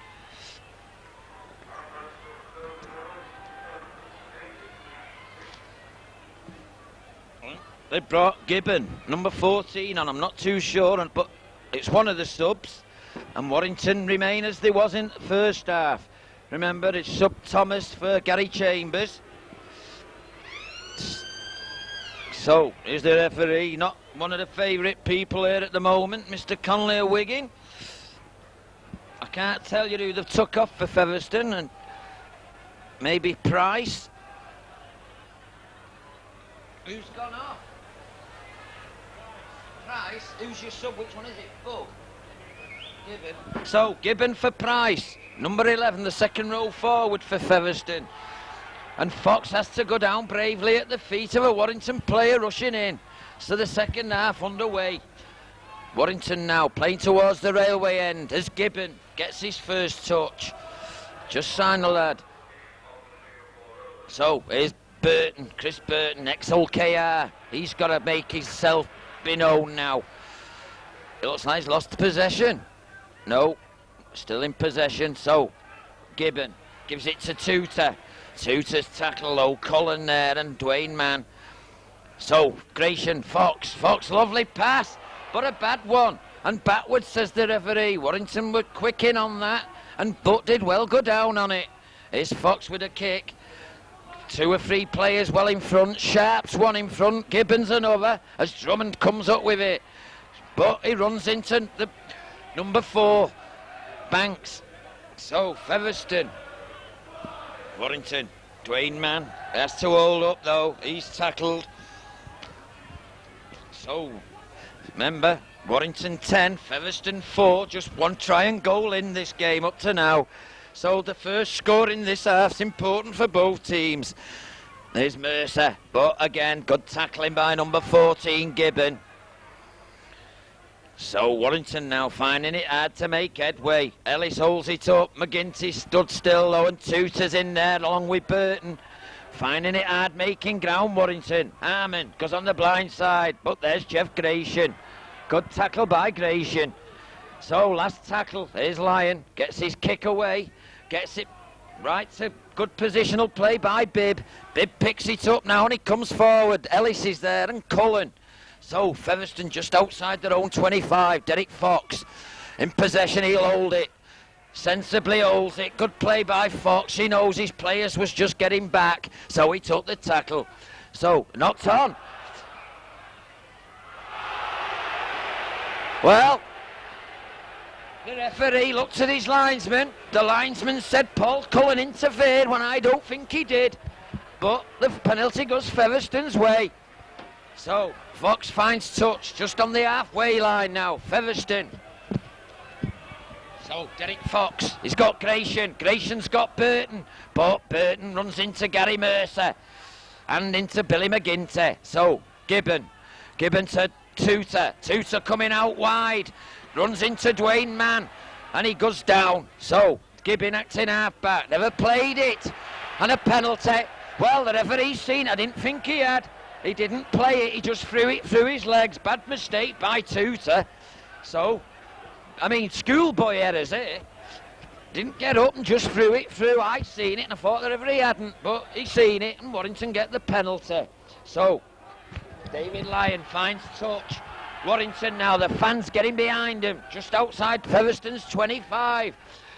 They brought Gibbon, number 14 on. I'm not too sure, but it's one of the subs. And Warrington remain as they was in the first half. Remember, it's sub Thomas for Gary Chambers. So, here's the referee, not one of the favourite people here at the moment, Mr. Conley of Wigan. I can't tell you who they've took off for Featherstone, and maybe Price. Who's gone off? Price? Who's your sub? Which one is it? Bug? Gibbon. So, Gibbon for Price. Number 11, the second row forward for Featherstone. And Fox has to go down bravely at the feet of a Warrington player rushing in. So the second half underway. Warrington now playing towards the railway end as Gibbon gets his first touch. Just signed the lad. So here's Burton, Chris Burton, ex-Hull KR. He's got to make himself be known now. It looks like he's lost possession. No, still in possession. So Gibbon gives it to Tutor. Tutor's tackle low, Cullen there and Dwayne Mann. So Gratian, Fox, lovely pass, but a bad one. And backwards, says the referee. Warrington were quick in on that. and Butt did well go down on it. Here's Fox with a kick. 2 or 3 players well in front. Sharp's one in front, Gibbons another, as Drummond comes up with it. But he runs into the number 4, Banks. So, Featherstone. Warrington, Dwayne Mann has to hold up though, he's tackled. So, remember, Warrington 10, Featherstone 4, just 1 try and goal in this game up to now. So the first score in this half's important for both teams. There's Mercer, but again, good tackling by number 14, Gibbon. So Warrington now finding it hard to make headway. Ellis holds it up, McGinty stood still though, and Tutor's in there along with Burton. Finding it hard, making ground, Warrington. Harmon goes on the blind side, but there's Jeff Gratian. Good tackle by Gratian. So last tackle, here's Lyon, gets his kick away, gets it right to good positional play by Bibb. Bibb picks it up now and he comes forward. Ellis is there and Cullen. So Featherstone just outside their own 25. Derek Fox in possession, he'll hold it. Sensibly holds it. Good play by Fox. He knows his players was just getting back, so he took the tackle. So knocked on. Well, the referee looked at his linesman. The linesman said Paul Cullen interfered when I don't think he did. But the penalty goes Featherstone's way. So Fox finds touch just on the halfway line now. Featherstone. So Derek Fox, he's got Gratian. Gratian's got Burton. But Burton runs into Gary Mercer and into Billy McGinty. So Gibbon to Tutor. Tutor coming out wide. Runs into Dwayne Mann and he goes down. So Gibbon acting half-back. Never played it. And a penalty. Well, the referee's seen. I didn't think he had. He didn't play it. He just threw it through his legs. Bad mistake by Tutor. So, I mean, schoolboy errors here. Didn't get up and just threw it through. I seen it and I thought the referee hadn't. But he seen it and Warrington get the penalty. So, David Lyon finds touch. Warrington now, the fans getting behind him, just outside Featherstone's 25.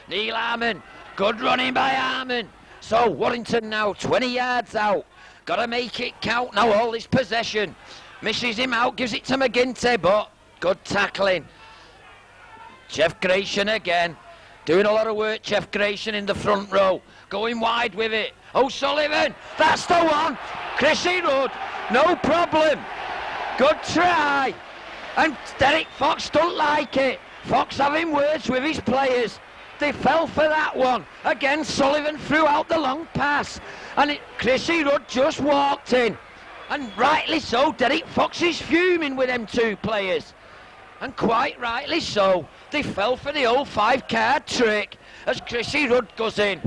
Neil Harmon, good running by Harmon. So Warrington now 20 yards out. Got to make it count now, all this possession. Misses him out, gives it to McGinty, but good tackling. Jeff Gratian again. Doing a lot of work, Jeff Gratian in the front row. Going wide with it. O'Sullivan, that's the one. Chrissy Rudd, no problem. Good try. And Derek Fox don't like it. Fox having words with his players. They fell for that one. Again, Sullivan threw out the long pass. And Chrissy Rudd just walked in. And rightly so, Derek Fox is fuming with them 2 players. And quite rightly so. They fell for the old 5-card trick as Chrissy Rudd goes in.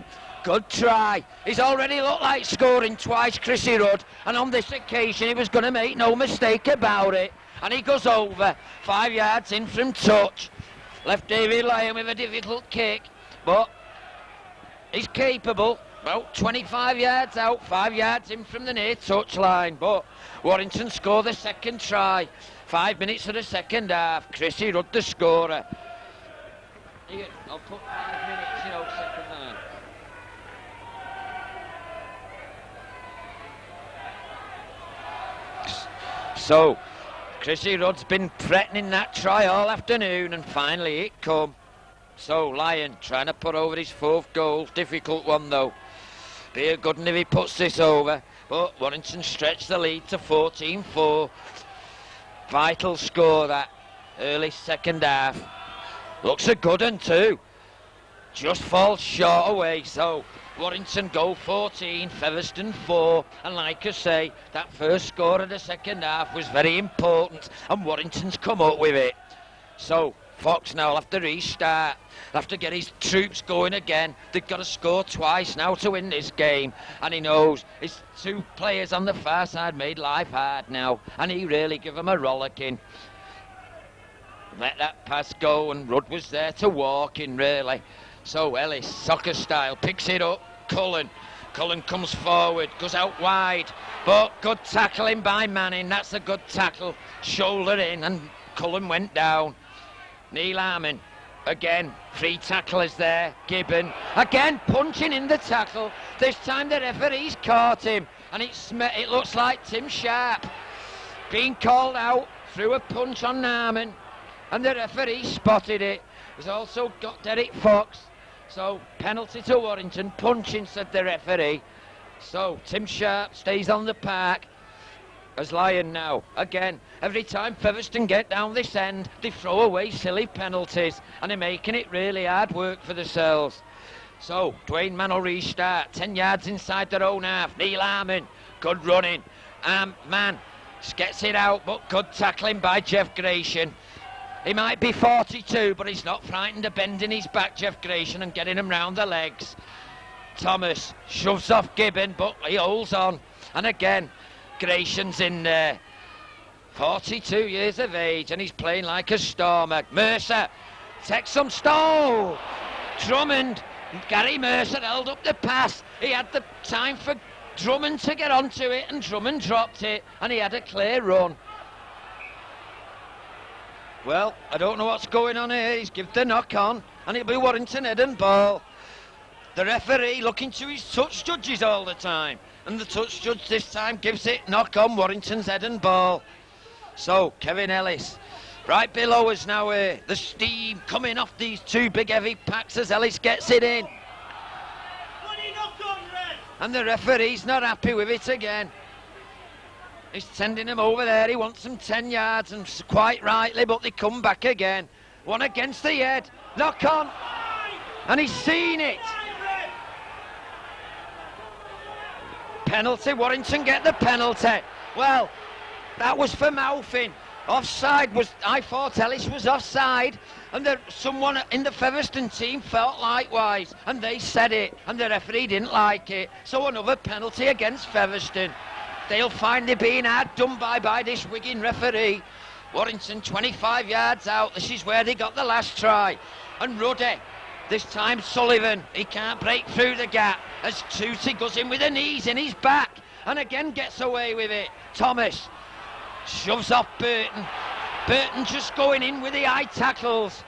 Good try. He's already looked like scoring twice, Chrissy Rudd. And on this occasion, he was going to make no mistake about it. And he goes over, 5 yards in from touch. Left David Lyon with a difficult kick, but he's capable. About 25 yards out, 5 yards in from the near touch line. But Warrington score the second try. 5 minutes of the second half. Chrissy Rudd the scorer. Here, I'll put 5 minutes, second half. So, Chrissy Rudd's been threatening that try all afternoon and finally it come. So Lyon trying to put over his 4th goal. Difficult one though. Be a good one if he puts this over. But Warrington stretched the lead to 14-4. Vital score that early second half. Looks a good one too. Just falls short away. So Warrington goal 14, Featherstone 4, and like I say, that first score of the second half was very important, and Warrington's come up with it. So Fox now will have to restart, have to get his troops going again. They've got to score twice now to win this game, and he knows his 2 players on the far side made life hard now, and he really give them a rollicking. Let that pass go, and Rudd was there to walk in really. So Ellis, soccer style, picks it up. Cullen comes forward, goes out wide, but good tackling by Manning. That's a good tackle. Shoulder in, and Cullen went down. Neil Harmon Again, free tackle is there. Gibbon again punching in the tackle. This time the referee's caught him, and it looks like Tim Sharp being called out through a punch on Narman, and the referee spotted it. He's also got Derek Fox, so penalty to Warrington. Punching, said the referee. So Tim Sharp stays on the park as Lyon now. Again, every time Featherstone get down this end, they throw away silly penalties, and they're making it really hard work for themselves. So Dwayne Mann will restart, 10 yards inside their own half. Neil Harmon, good running. Mann gets it out, but good tackling by Jeff Gratian. He might be 42, but he's not frightened of bending his back, Jeff Gratian, and getting him round the legs. Thomas shoves off Gibbon, but he holds on. And again, Gratian's in there. 42 years of age, and he's playing like a stormer. Mercer takes some stall. Drummond, Gary Mercer held up the pass. He had the time for Drummond to get onto it, and Drummond dropped it, and he had a clear run. Well, I don't know what's going on here. He's given the knock on, and it'll be Warrington head and ball. The referee looking to his touch judges all the time, and the touch judge this time gives it knock on Warrington's head and ball. So Kevin Ellis, right below us now here. The steam coming off these two big heavy packs as Ellis gets it in. And the referee's not happy with it again. He's sending him over there. He wants them 10 yards, and quite rightly, but they come back again. One against the head. Knock on. And he's seen it. Penalty. Warrington get the penalty. Well, that was for mouthing. Offside was, I thought Ellis was offside, and someone in the Featherstone team felt likewise, and they said it, and the referee didn't like it. So another penalty against Featherstone. They'll find they're being hard done by this Wigan referee. Warrington 25 yards out. This is where they got the last try. And Ruddy, this time Sullivan, he can't break through the gap as Tootie goes in with the knees in his back and again gets away with it. Thomas shoves off Burton. Burton just going in with the high tackles.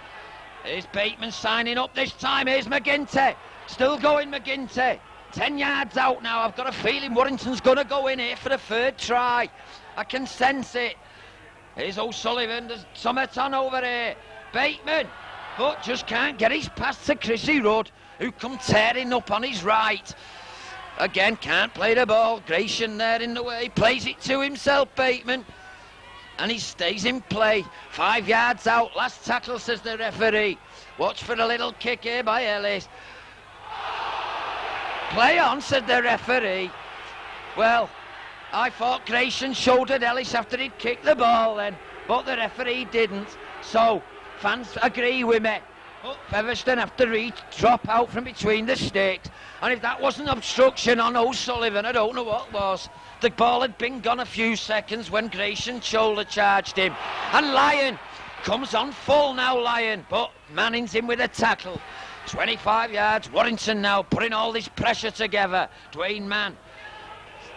Here's Bateman signing up this time. Here's McGinty. Still going McGinty. 10 yards out now. I've got a feeling Warrington's going to go in here for the third try. I can sense it. Here's O'Sullivan. There's Summit on over here. Bateman, but just can't get his pass to Chrissy Rudd, who come tearing up on his right. Again, can't play the ball. Gratian there in the way. Plays it to himself, Bateman. And he stays in play. 5 yards out. Last tackle, says the referee. Watch for a little kick here by Ellis. Play on, said the referee. Well, I thought Gratian shouldered Ellis after he'd kicked the ball then, but the referee didn't. So, fans agree with me. But Featherstone have to drop out from between the sticks. And if that wasn't obstruction on O'Sullivan, I don't know what was. The ball had been gone a few seconds when Gratian shoulder charged him. And Lyon comes on full now, Lyon, but Manning's in with a tackle. 25 yards, Warrington now putting all this pressure together. Dwayne Mann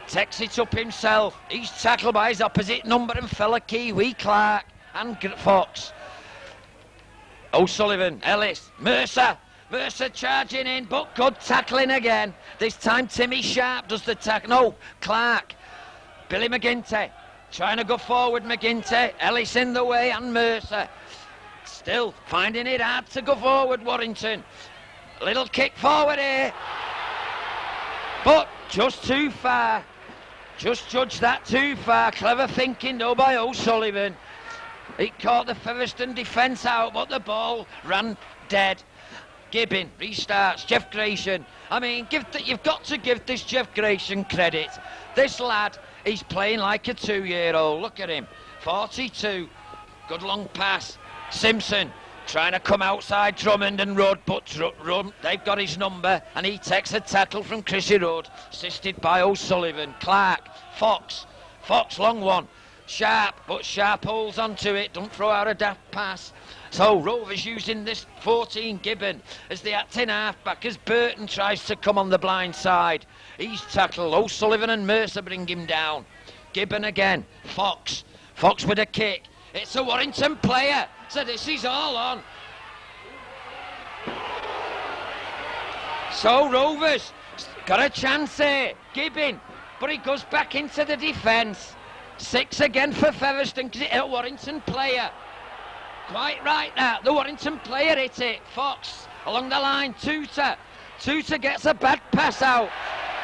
takes it up himself. He's tackled by his opposite number and fella Kiwi Clark and Fox. O'Sullivan, Ellis, Mercer charging in, but good tackling again. This time Timmy Sharp does the tackle. No, Clark. Billy McGinty trying to go forward, McGinty. Ellis in the way and Mercer. Still finding it hard to go forward, Warrington. A little kick forward here. But just too far. Just judged that too far. Clever thinking though by O'Sullivan. It caught the Featherstone defence out, but the ball ran dead. Gibbon restarts. Jeff Gratian. I mean, you've got to give this Jeff Gratian credit. This lad, he's playing like a 2-year-old. Look at him. 42. Good long pass. Simpson trying to come outside Drummond and Rudd, but they've got his number, and he takes a tackle from Chrissy Rudd, assisted by O'Sullivan. Clark, Fox, long one. Sharp, but Sharp holds onto it, don't throw out a daft pass. So Rovers using this 14 Gibbon as the acting halfback as Burton tries to come on the blind side. He's tackled. O'Sullivan and Mercer bring him down. Gibbon again. Fox with a kick. It's a Warrington player, so this is all on. So Rovers got a chance here. Gibbon, but he goes back into the defence. 6 again for Featherstone because it hit a Warrington player. Quite right that. The Warrington player hit it. Fox along the line. Tutor gets a bad pass out.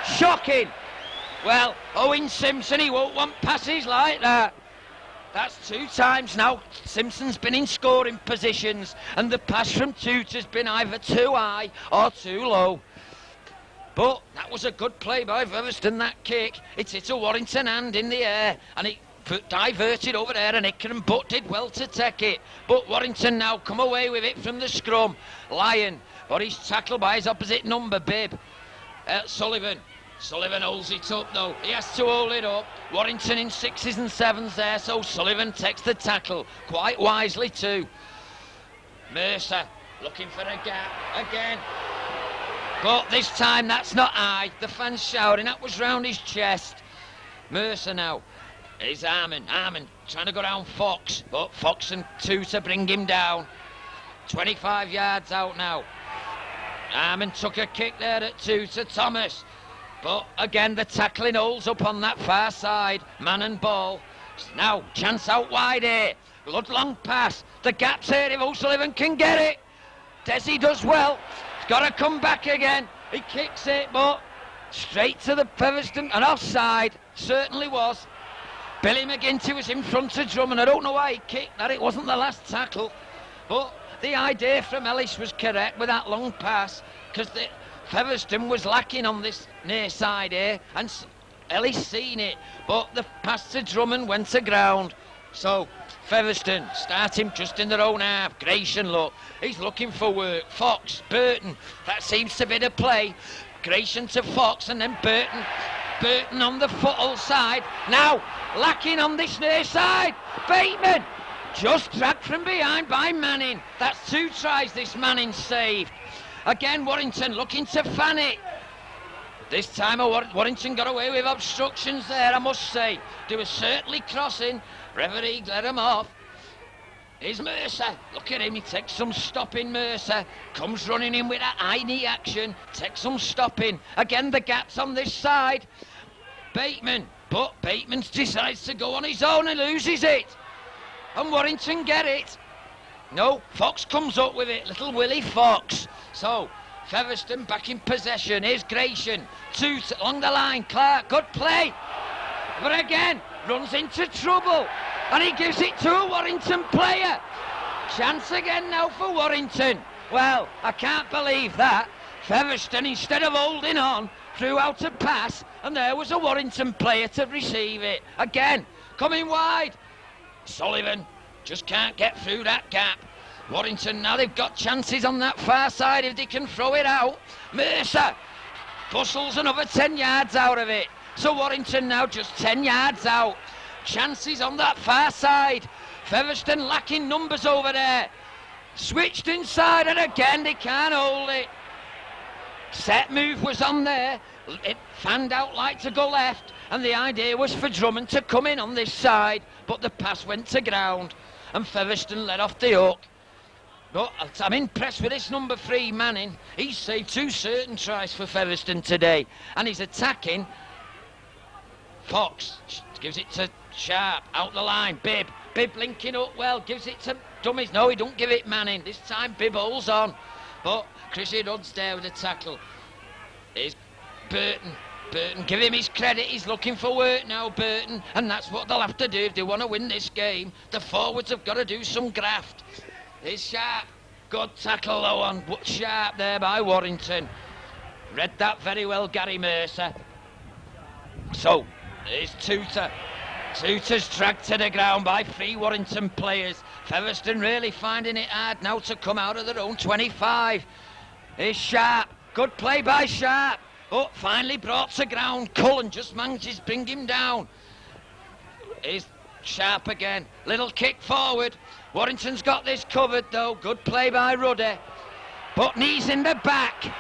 Shocking. Well, Owen Simpson, he won't want passes like that. That's 2 times now. Simpson's been in scoring positions and the pass from Tutor's been either too high or too low. But that was a good play by Featherstone, that kick. It hit a Warrington hand in the air and it diverted over there, and Ickram Butt did well to take it. But Warrington now come away with it from the scrum. Lyon, but he's tackled by his opposite number, Bibb. Sullivan holds it up though. He has to hold it up. Warrington in 6s and 7s there, so Sullivan takes the tackle quite wisely too. Mercer looking for a gap again. But this time that's not high. The fans shouting, that was round his chest. Mercer now. Here's Armand trying to go down Fox, but Fox and Tutor bring him down. 25 yards out now. Armand took a kick there at Tutor. Thomas, but again the tackling holds up on that far side. Man and ball. Now chance out wide here. Good long pass. The gap's here if O'Sullivan can get it. Desi does well. He's got to come back again. He kicks it, but straight to the Featherstone and offside. Certainly was. Billy McGinty was in front of Drummond. I don't know why he kicked that. It wasn't the last tackle. But the idea from Ellis was correct with that long pass, because the Featherstone was lacking on this near side here, and Ellis seen it. But the pass to Drummond went to ground. So Featherstone start him just in their own half. Gratian, look, he's looking for work. Fox, Burton, that seems to be the play. Gratian to Fox, and then Burton on the foothold side. Now lacking on this near side. Bateman just dragged from behind by Manning. That's 2 tries this Manning saved. Again Warrington looking to fan it. This time Warrington got away with obstructions there, I must say. They were certainly crossing. Referee let him off. Here's Mercer. Look at him, he takes some stopping. Mercer comes running in with a high knee action. Takes some stopping. Again the gap's on this side. Bateman, but Bateman decides to go on his own and loses it. And Warrington get it. No, Fox comes up with it, little Willie Fox. So Featherstone back in possession. Here's Gratian, 2 along the line. Clark, good play. But again, runs into trouble. And he gives it to a Warrington player. Chance again now for Warrington. Well, I can't believe that. Featherstone, instead of holding on, threw out a pass, and there was a Warrington player to receive it. Again, coming wide. Sullivan just can't get through that gap. Warrington now, they've got chances on that far side if they can throw it out. Mercer bustles another 10 yards out of it. So Warrington now just 10 yards out. Chances on that far side. Featherstone lacking numbers over there. Switched inside, and again they can't hold it. Set move was on there. It fanned out like to go left, and the idea was for Drummond to come in on this side, but the pass went to ground and Featherstone let off the hook. But I'm impressed with this number 3 Manning. He's saved 2 certain tries for Featherstone today, and he's attacking. Fox gives it to Sharp, out the line. Bibb linking up well, gives it to Dummies. No, he don't give it Manning. This time Bibb holds on, but Chrissy Rudd's there with a tackle. Here's Burton, give him his credit. He's looking for work now, Burton, and that's what they'll have to do if they want to win this game. The forwards have got to do some graft. Here's Sharp, good tackle though on Sharp there by Warrington. Read that very well, Gary Mercer. So here's Tutor. Tutor's dragged to the ground by 3 Warrington players. Featherstone really finding it hard now to come out of their own 25. Here's Sharp, good play by Sharp. Oh, finally brought to ground. Cullen just manages to bring him down. Here's Sharp again. Little kick forward. Warrington's got this covered though. Good play by Rudder. But knees in the back.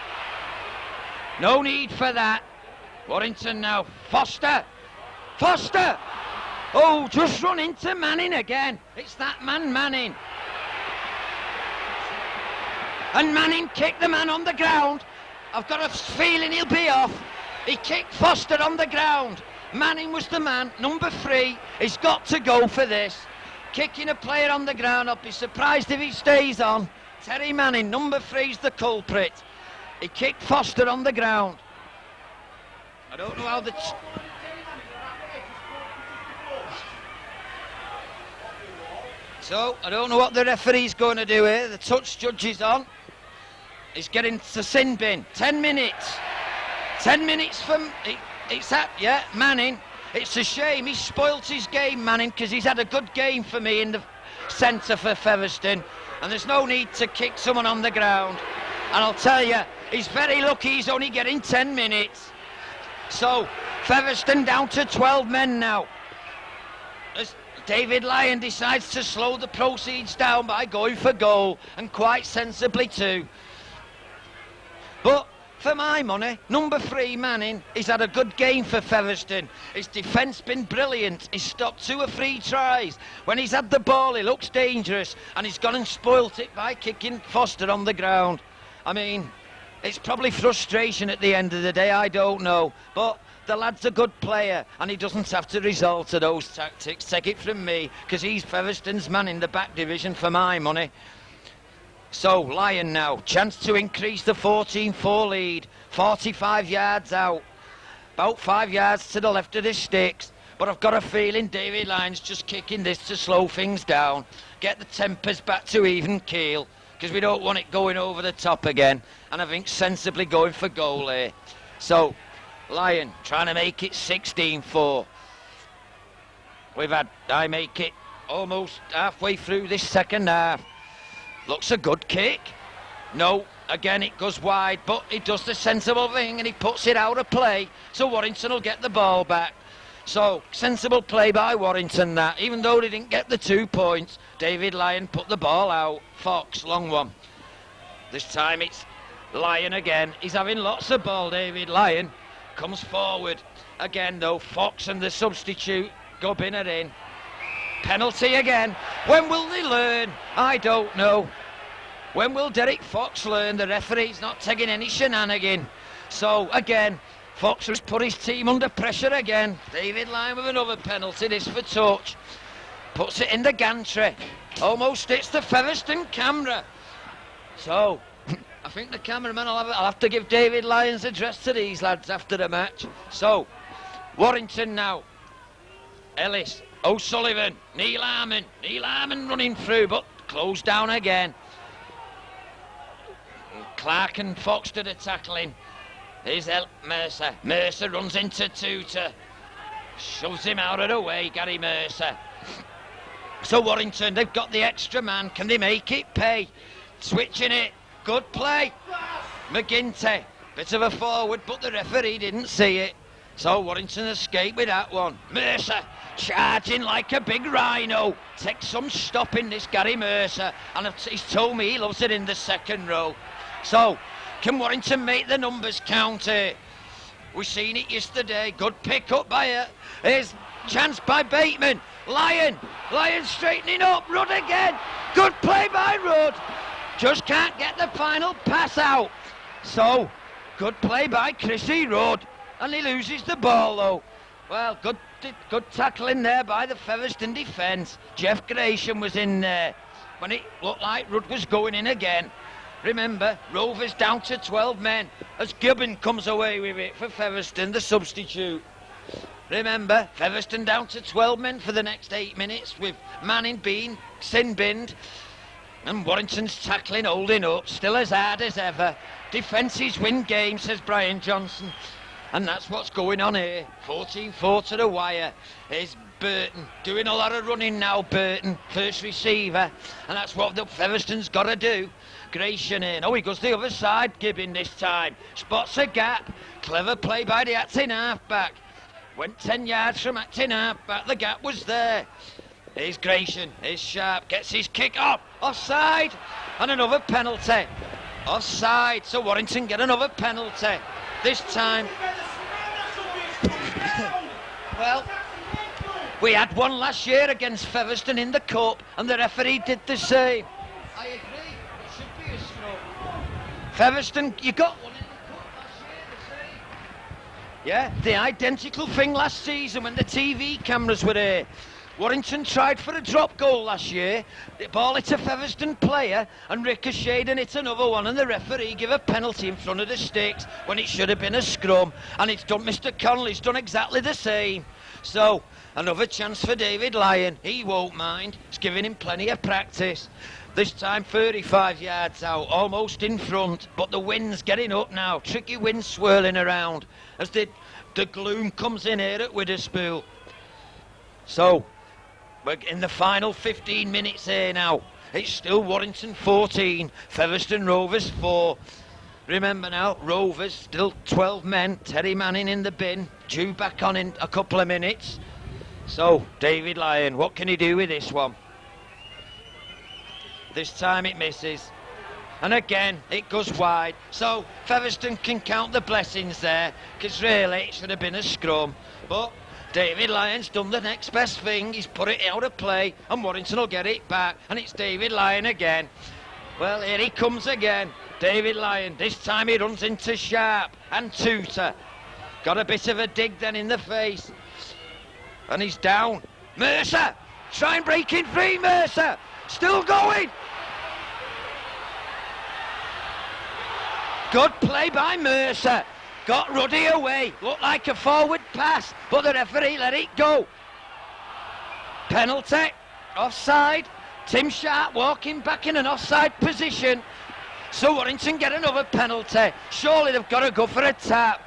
No need for that. Warrington now. Foster. Oh, just run into Manning again. It's that man Manning. And Manning kicked the man on the ground. I've got a feeling he'll be off. He kicked Foster on the ground. Manning was the man. Number 3, he's got to go for this. Kicking a player on the ground, I'll be surprised if he stays on. Terry Manning, number 3's the culprit. He kicked Foster on the ground. I don't know how the... So, I don't know what the referee's going to do here. The touch judge is on. He's getting to sin bin. 10 minutes. 10 minutes from... It's that, yeah, Manning. It's a shame he's spoilt his game, Manning, because he's had a good game for me in the centre for Featherstone. And there's no need to kick someone on the ground. And I'll tell you, he's very lucky he's only getting 10 minutes. So, Featherstone down to 12 men now. As David Lyon decides to slow the proceeds down by going for goal, and quite sensibly too. But for my money, number 3, Manning, he's had a good game for Featherstone. His defence been brilliant. He's stopped 2 or 3 tries. When he's had the ball, he looks dangerous, and he's gone and spoilt it by kicking Foster on the ground. I mean, it's probably frustration at the end of the day, I don't know. But the lad's a good player, and he doesn't have to resort to those tactics. Take it from me, because he's Featherstone's man in the back division for my money. So, Lyon now, chance to increase the 14-4 lead. 45 yards out. About 5 yards to the left of the sticks. But I've got a feeling David Lyon's just kicking this to slow things down. Get the tempers back to even keel, because we don't want it going over the top again. And I think sensibly going for goal here. So, Lyon trying to make it 16-4. I make it almost halfway through this second half. Looks a good kick. No, again it goes wide, but he does the sensible thing and he puts it out of play, so Warrington will get the ball back. So, sensible play by Warrington that, even though they didn't get the 2 points. David Lyon put the ball out. Fox, long one. This time it's Lyon again. He's having lots of ball, David Lyon. Comes forward. Again though, Fox and the substitute, Gubbin are in. Penalty again. When will they learn? I don't know. When will Derek Fox learn? The referee's not taking any shenanigan. So again, Fox has put his team under pressure again. David Lyon with another penalty, this for touch. Puts it in the gantry. Almost hits the Featherstone camera. So, I think the cameraman I'll have to give David Lyon's address to these lads after the match. So, Warrington now. Ellis. O'Sullivan, Neil Harmon running through, but closed down again. Clark and Fox to the tackling. Here's Mercer. Mercer runs into Tutor. Shoves him out of the way, Gary Mercer. So Warrington, they've got the extra man. Can they make it pay? Switching it. Good play. McGinty. Bit of a forward, but the referee didn't see it. So Warrington escaped with that one. Mercer. Charging like a big rhino. Takes some stopping, this Gary Mercer, and he's told me he loves it in the second row. So, can Warrington make the numbers count here? We seen it yesterday. Good pick up by her. Here's chance by Bateman. Lyon straightening up. Rudd again. Good play by Rudd. Just can't get the final pass out. So, good play by Chrissy Rudd, and he loses the ball though. Well, good tackling there by the Featherstone defence. Jeff Gresham was in there when it looked like Rudd was going in again. Remember, Rovers down to 12 men as Gubbin comes away with it for Featherstone, the substitute. Remember, Featherstone down to 12 men for the next 8 minutes, with Manning being sin-binned. And Warrington's tackling, holding up, still as hard as ever. Defences win games, says Brian Johnson. And that's what's going on here. 14-4 to the wire. Here's Burton doing a lot of running now. Burton, first receiver, and that's what the Featherstone's got to do. Gratian in. Oh, he goes the other side. Gibbon this time spots a gap. Clever play by the acting halfback. Went 10 yards from acting halfback. The gap was there. Here's Gratian. Here's Sharp. Gets his kick up. Offside, and another penalty. Offside. So Warrington get another penalty. This time, well, we had one last year against Featherstone in the Cup, and the referee did the same. I agree, it should be a scrum. Featherstone, you got one in the Cup Yeah, the identical thing last season when the TV cameras were there. Warrington tried for a drop goal last year. The ball hit a Featherstone player and ricocheted and hit another one, and the referee gave a penalty in front of the sticks when it should have been a scrum. And it's done. Mr. Connolly's done exactly the same. So another chance for David Lyon. He won't mind. It's giving him plenty of practice. This time 35 yards out, almost in front, but the wind's getting up now. Tricky wind swirling around as the gloom comes in here at Witherspool. So we're in the final 15 minutes here now. It's still Warrington 14, Featherstone Rovers 4. Remember now, Rovers still 12 men, Terry Manning in the bin, due back on in a couple of minutes. So David Lyon, what can he do with this one? This time it misses. And again, it goes wide. So Featherstone can count the blessings there, because really it should have been a scrum. But David Lyon's done the next best thing. He's put it out of play, and Warrington will get it back. And it's David Lyon again. Well, here he comes again. David Lyon. This time he runs into Sharp and Tutor. Got a bit of a dig then in the face. And he's down. Mercer! Try and break in free, Mercer! Still going! Good play by Mercer. Got Ruddy away. Looked like a forward pass, but the referee let it go. Penalty. Offside. Tim Sharp walking back in an offside position. So Warrington get another penalty. Surely they've got to go for a tap.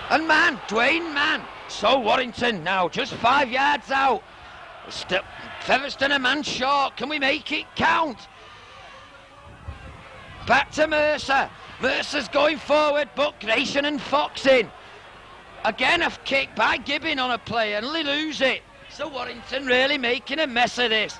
And Dwayne Mann. So Warrington now just 5 yards out. Featherstone a man short. Can we make it count? Back to Mercer. Mercer's going forward, but Grayson and Fox in. Again a kick by Gibbon on a player, and they lose it. So Warrington really making a mess of this.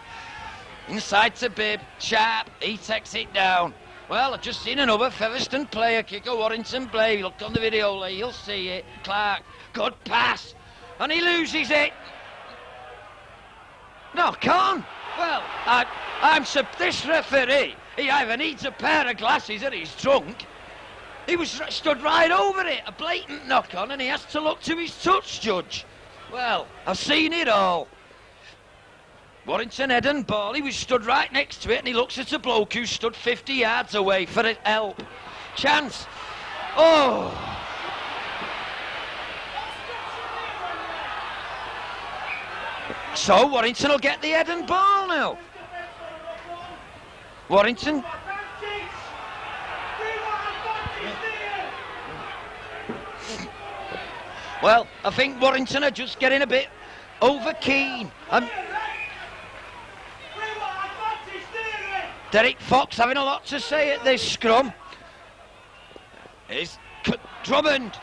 Inside to Bibb. Sharp, he takes it down. Well, I've just seen another Featherstone player kick a Warrington play. Look on the video, you'll see it. Clark, good pass. And he loses it. No, can't. Well, this referee, he either needs a pair of glasses or he's drunk. He was stood right over it, a blatant knock on, and he has to look to his touch, judge. Well, I've seen it all. Warrington head and ball, he was stood right next to it, and he looks at a bloke who stood 50 yards away for help. Chance. Oh! So Warrington will get the head and ball now. Warrington. Well, I think Warrington are just getting a bit over keen. Derek Fox having a lot to say at this scrum. Here's Drummond.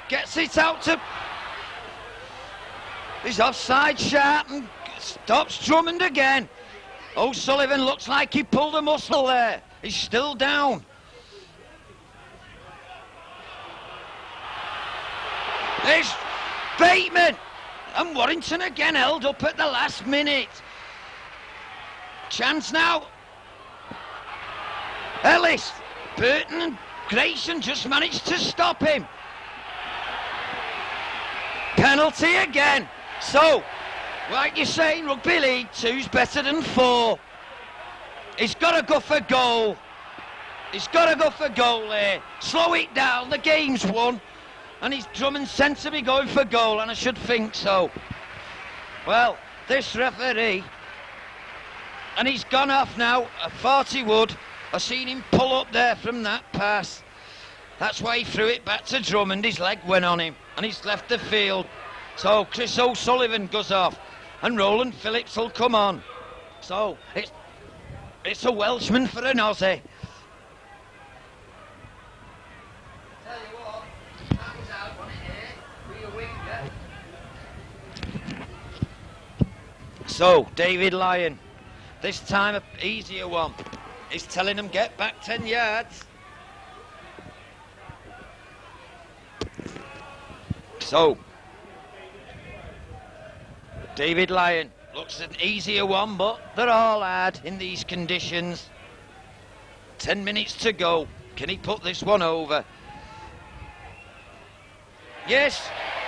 Gets it out to... He's offside, Sharp, and stops Drummond again. O'Sullivan looks like he pulled a muscle there. He's still down. There's Bateman. And Warrington again held up at the last minute. Chance now. Ellis. Burton and Grayson just managed to stop him. Penalty again. So, like you're saying, Rugby League 2's better than 4. He's got to go for goal. He's got to go for goal here. Slow it down, the game's won. And he's Drummond sent to be going for goal, and I should think so. Well, this referee, and he's gone off now. I thought he would. I seen him pull up there from that pass. That's why he threw it back to Drummond. His leg went on him, and he's left the field. So Chris O'Sullivan goes off, and Roland Phillips will come on. So it's a Welshman for an Aussie. Tell you what, that was out on it here, for your winger. So David Lyon, this time an easier one. He's telling him get back 10 yards. So David Lyon looks an easier one, but they're all hard in these conditions. 10 minutes to go. Can he put this one over? Yes,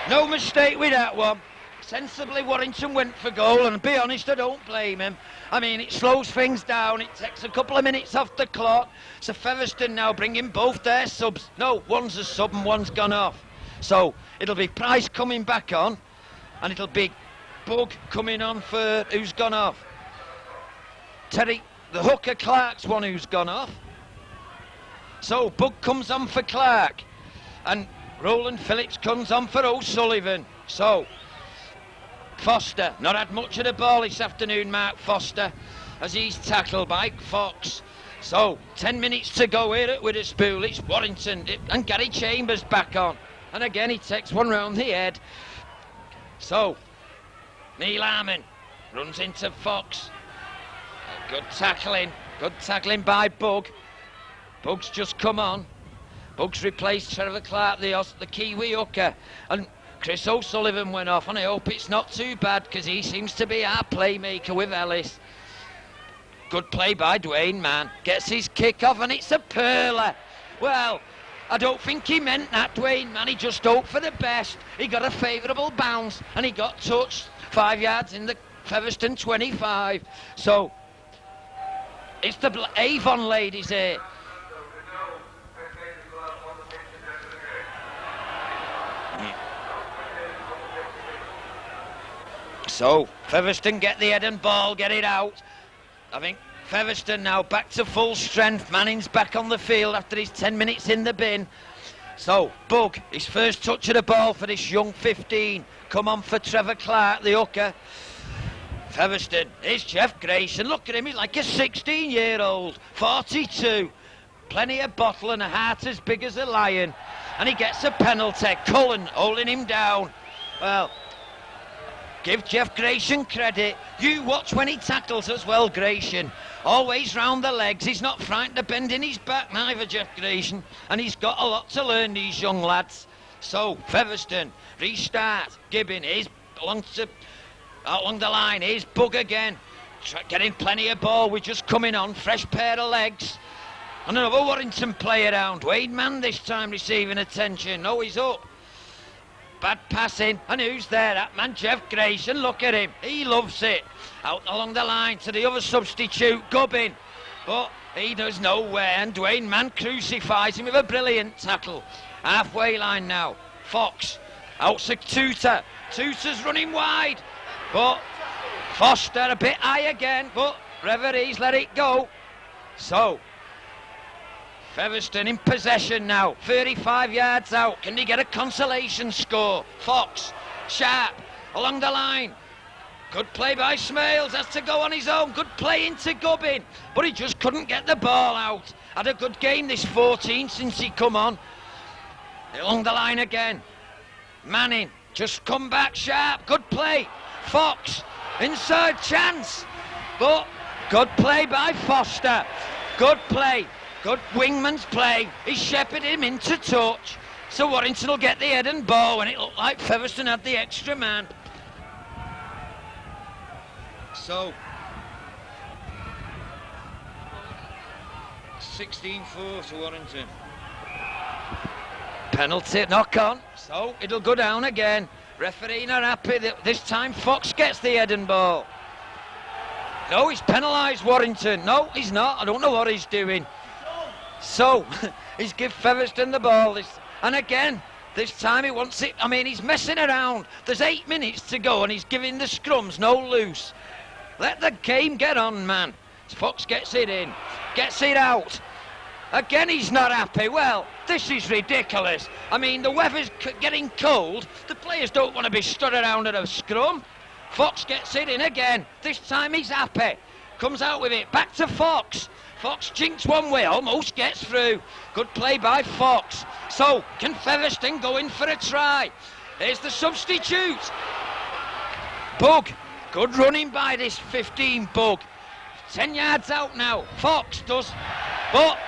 no mistake with that one. Sensibly, Warrington went for goal, and to be honest, I don't blame him. I mean, it slows things down, it takes a couple of minutes off the clock. So Featherstone now bringing both their subs. No, one's a sub and one's gone off. So it'll be Price coming back on, and it'll be Bug coming on for who's gone off. Terry, the hooker Clark's one who's gone off. So Bug comes on for Clark, and Roland Phillips comes on for O'Sullivan. So Foster, not had much of the ball this afternoon, Mark Foster, as he's tackled by Fox. So 10 minutes to go here at Witherspool. It's Warrington and Gary Chambers back on, and again he takes one round the head. So Neil Harmon runs into Fox. Good tackling by Bug. Bug's just come on. Bug's replaced Trevor Clark, the Kiwi hooker, and Chris O'Sullivan went off, and I hope it's not too bad, because he seems to be our playmaker with Ellis. Good play by Dwayne Mann. Gets his kick off, and it's a perler. Well, I don't think he meant that, Dwayne Mann. He just hoped for the best. He got a favourable bounce, and he got touched 5 yards in the Featherstone 25. So it's the Avon ladies here. So Featherstone get the head and ball, get it out. I think Featherstone now back to full strength. Manning's back on the field after his 10 minutes in the bin. So Bug, his first touch of the ball for this young 15. Come on for Trevor Clark, the hooker. Featherstone, here's Jeff Grayson. Look at him, he's like a 16-year-old, 42. Plenty of bottle and a heart as big as a lion. And he gets a penalty. Cullen holding him down. Well, give Jeff Grayson credit. You watch when he tackles as well, Grayson. Always round the legs. He's not frightened of bending his back, neither, Jeff Grayson. And he's got a lot to learn, these young lads. So, Featherstone, restart. Gibbon is along the line. Here's Bug again. Getting plenty of ball. We're just coming on. Fresh pair of legs. And another Warrington player down. Dwayne Mann this time receiving attention. Oh, he's up. Bad passing, and who's there? That man Jeff Grayson, look at him, he loves it. Out along the line to the other substitute, Gubbin, but he does nowhere, and Dwayne Mann crucifies him with a brilliant tackle. Halfway line now, Fox, out to Tutor, Tutor's running wide, but Foster a bit high again, but referees let it go. So Featherstone in possession now, 35 yards out. Can he get a consolation score? Fox, sharp, along the line. Good play by Smales, has to go on his own. Good play into Gubbin, but he just couldn't get the ball out. Had a good game this 14 since he come on. Along the line again. Manning, just come back sharp. Good play. Fox, inside chance. But good play by Foster. Good play. Good wingman's play. He shepherded him into touch. So Warrington will get the head and ball when it looked like Featherstone had the extra man. So 16-4 to Warrington. Penalty, knock on. So it'll go down again. Referee not happy. This time Fox gets the head and ball. No, he's penalised Warrington. No, he's not. I don't know what he's doing. So, he's give Featherstone the ball, and again, this time he wants it. I mean, he's messing around. There's 8 minutes to go, and he's giving the scrums no loose. Let the game get on, man. Fox gets it in, gets it out. Again, he's not happy. Well, this is ridiculous. I mean, the weather's getting cold. The players don't want to be stood around at a scrum. Fox gets it in again. This time he's happy. Comes out with it, back to Fox. Fox jinks one way, almost gets through. Good play by Fox. So, can Featherstone go in for a try? Here's the substitute. Bug. Good running by this 15 Bug. 10 yards out now. Fox does. But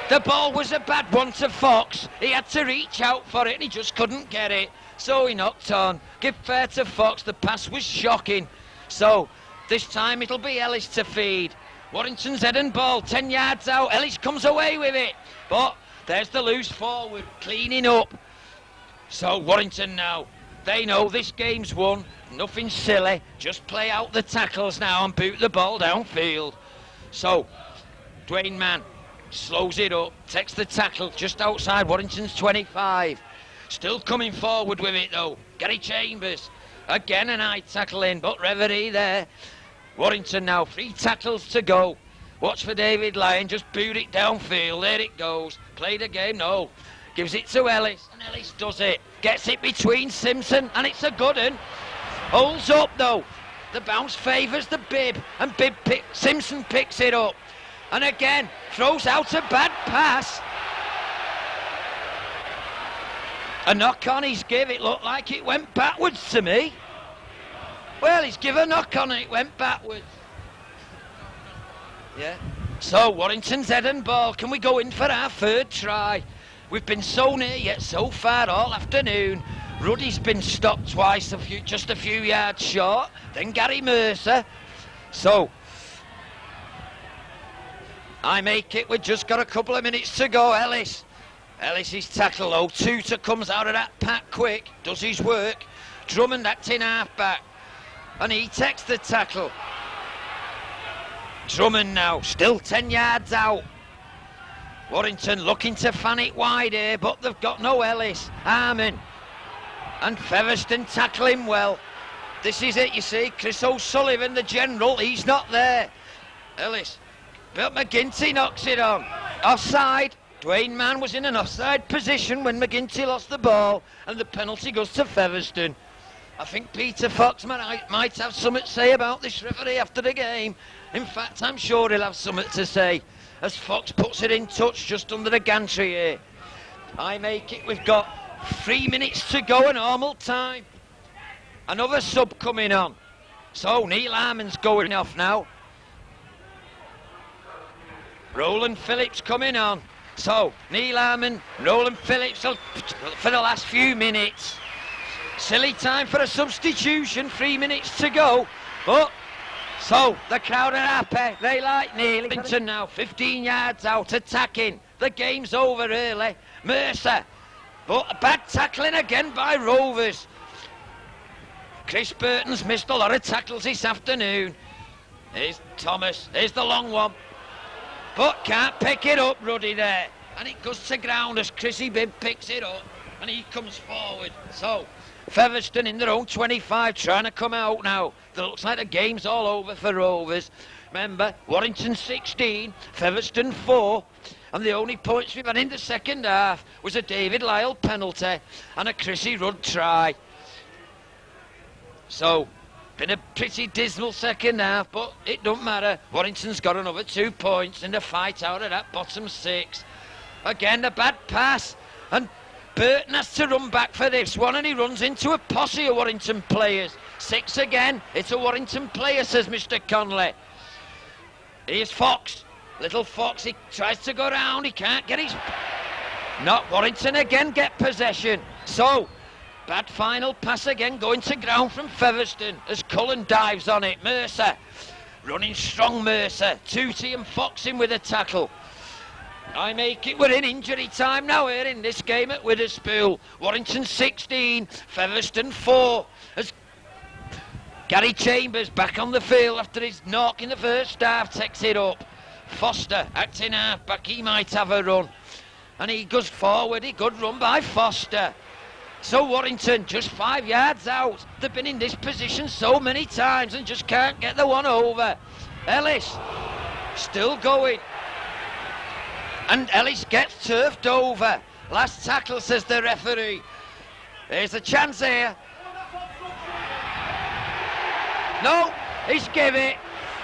the ball was a bad one to Fox. He had to reach out for it and he just couldn't get it. So he knocked on. Give fair to Fox. The pass was shocking. So, this time it'll be Ellis to feed. Warrington's head and ball, 10 yards out. Ellis comes away with it. But there's the loose forward, cleaning up. So Warrington now, they know this game's won. Nothing silly, just play out the tackles now and boot the ball downfield. So Dwayne Mann slows it up, takes the tackle just outside Warrington's 25. Still coming forward with it though. Gary Chambers, again an eye tackle in, but referee there. Warrington now, 3 tackles to go. Watch for David Lyon, just boot it downfield, there it goes. Play the game, no. Gives it to Ellis, and Ellis does it. Gets it between Simpson, and it's a good one. Holds up though. The bounce favours the bib, and Simpson picks it up. And again, throws out a bad pass. A knock on he's give, it looked like it went backwards to me. Well, he's given a knock on and it went backwards. Yeah. So Warrington's head and ball. Can we go in for our 3rd try? We've been so near yet so far all afternoon. Ruddy's been stopped twice, just a few yards short. Then Gary Mercer. So I make it. We've just got a couple of minutes to go. Ellis. Ellis's tackle though. Tutor comes out of that pack quick. Does his work. Drummond acting half-back. And he takes the tackle. Drummond now. Still 10 yards out. Warrington looking to fan it wide here, but they've got no Ellis. Harmon and Featherstone tackle him well. This is it, you see. Chris O'Sullivan, the general, he's not there. Ellis, but McGinty knocks it on. Offside. Dwayne Mann was in an offside position when McGinty lost the ball, and the penalty goes to Featherstone. I think Peter Fox might have something to say about this referee after the game. In fact, I'm sure he'll have something to say, as Fox puts it in touch just under the gantry here. I make it. We've got 3 minutes to go, a normal time. Another sub coming on. So Neil Harmon's going off now. Roland Phillips coming on. So Neil Harmon, Roland Phillips for the last few minutes. Silly time for a substitution, 3 minutes to go. But so the crowd are happy, they like Neil. Warrington now 15 yards out, attacking. The game's over early. Mercer, but a bad tackling again by Rovers. Chris Burton's missed a lot of tackles this afternoon. Here's Thomas, here's the long one, but can't pick it up, Ruddy there. And it goes to ground as Chrissy Bibb picks it up, and he comes forward. So Featherstone in their own 25 trying to come out now. It looks like the game's all over for Rovers. Remember, Warrington 16, Featherstone 4, and the only points we've had in the second half was a David Lyle penalty and a Chrissy Rudd try. So, been a pretty dismal second half, but it don't matter. Warrington's got another 2 points in the fight out of that bottom 6. Again, a bad pass, and Burton has to run back for this one, and he runs into a posse of Warrington players. 6 again, it's a Warrington player, says Mr. Conley. Here's Fox, little Fox, he tries to go round, he can't get his... Not Warrington again, get possession. So, bad final pass again, going to ground from Featherstone as Cullen dives on it. Mercer, running strong Mercer, Tootie and Fox in with a tackle. I make it. We're in injury time now here in this game at Witherspool. Warrington 16, Featherstone 4. As Gary Chambers back on the field after his knock in the first half takes it up. Foster acting half back, he might have a run. And he goes forward, a good run by Foster. So Warrington just 5 yards out. They've been in this position so many times and just can't get the one over. Ellis still going. And Ellis gets turfed over. Last tackle, says the referee. There's a chance here. No, he's give it.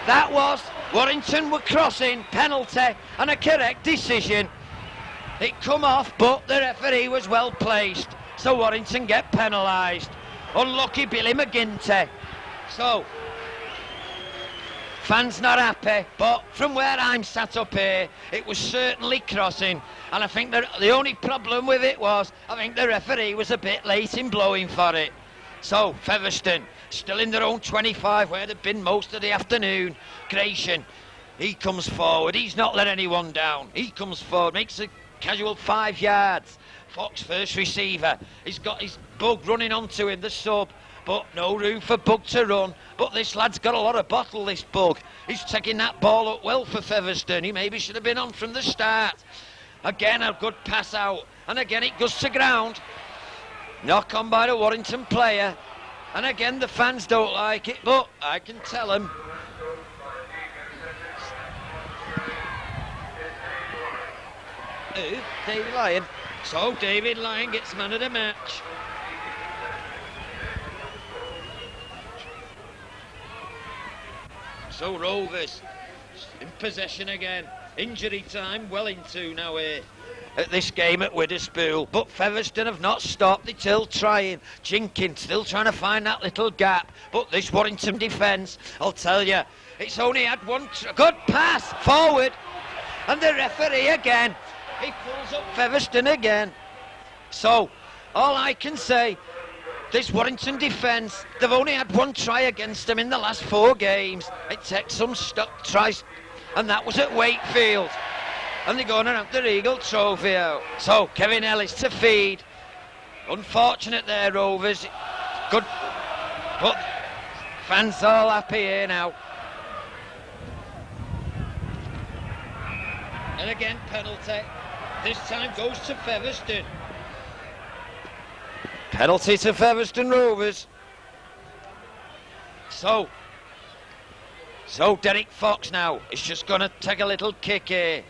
That was Warrington were crossing, penalty, and a correct decision. It come off, but the referee was well placed. So Warrington get penalised. Unlucky Billy McGinty. So, fans not happy, but from where I'm sat up here, it was certainly crossing. And I think that the only problem with it was, I think the referee was a bit late in blowing for it. So, Featherstone, still in their own 25, where they've been most of the afternoon. Gratian, he comes forward, he's not let anyone down. He comes forward, makes a casual 5 yards. Fox first receiver. He's got his Bug running onto him, the sub, but no room for Bug to run. But this lad's got a lot of bottle, this Bug. He's taking that ball up well for Featherstone. He maybe should have been on from the start. Again, a good pass out, and again it goes to ground. Knock on by the Warrington player, and again the fans don't like it, but I can tell them. David Lyon. So David Lyon gets man of the match. So Rovers in possession again. Injury time well into now here at this game at Witherspoon. But Featherstone have not stopped. They're still trying. Jenkins still trying to find that little gap. But this Warrington defence, I'll tell you, it's only had one good pass forward. And the referee again. He pulls up Featherstone again. So, all I can say, this Warrington defence, they've only had one try against them in the last 4 games. It takes some tries, and that was at Wakefield. And they're going to have the Regal Trophy out. So, Kevin Ellis to feed. Unfortunate there, Rovers. Good, but fans all happy here now. And again, penalty. This time goes to Featherstone. Penalty to Featherstone Rovers. So Derek Fox now is just going to take a little kick here.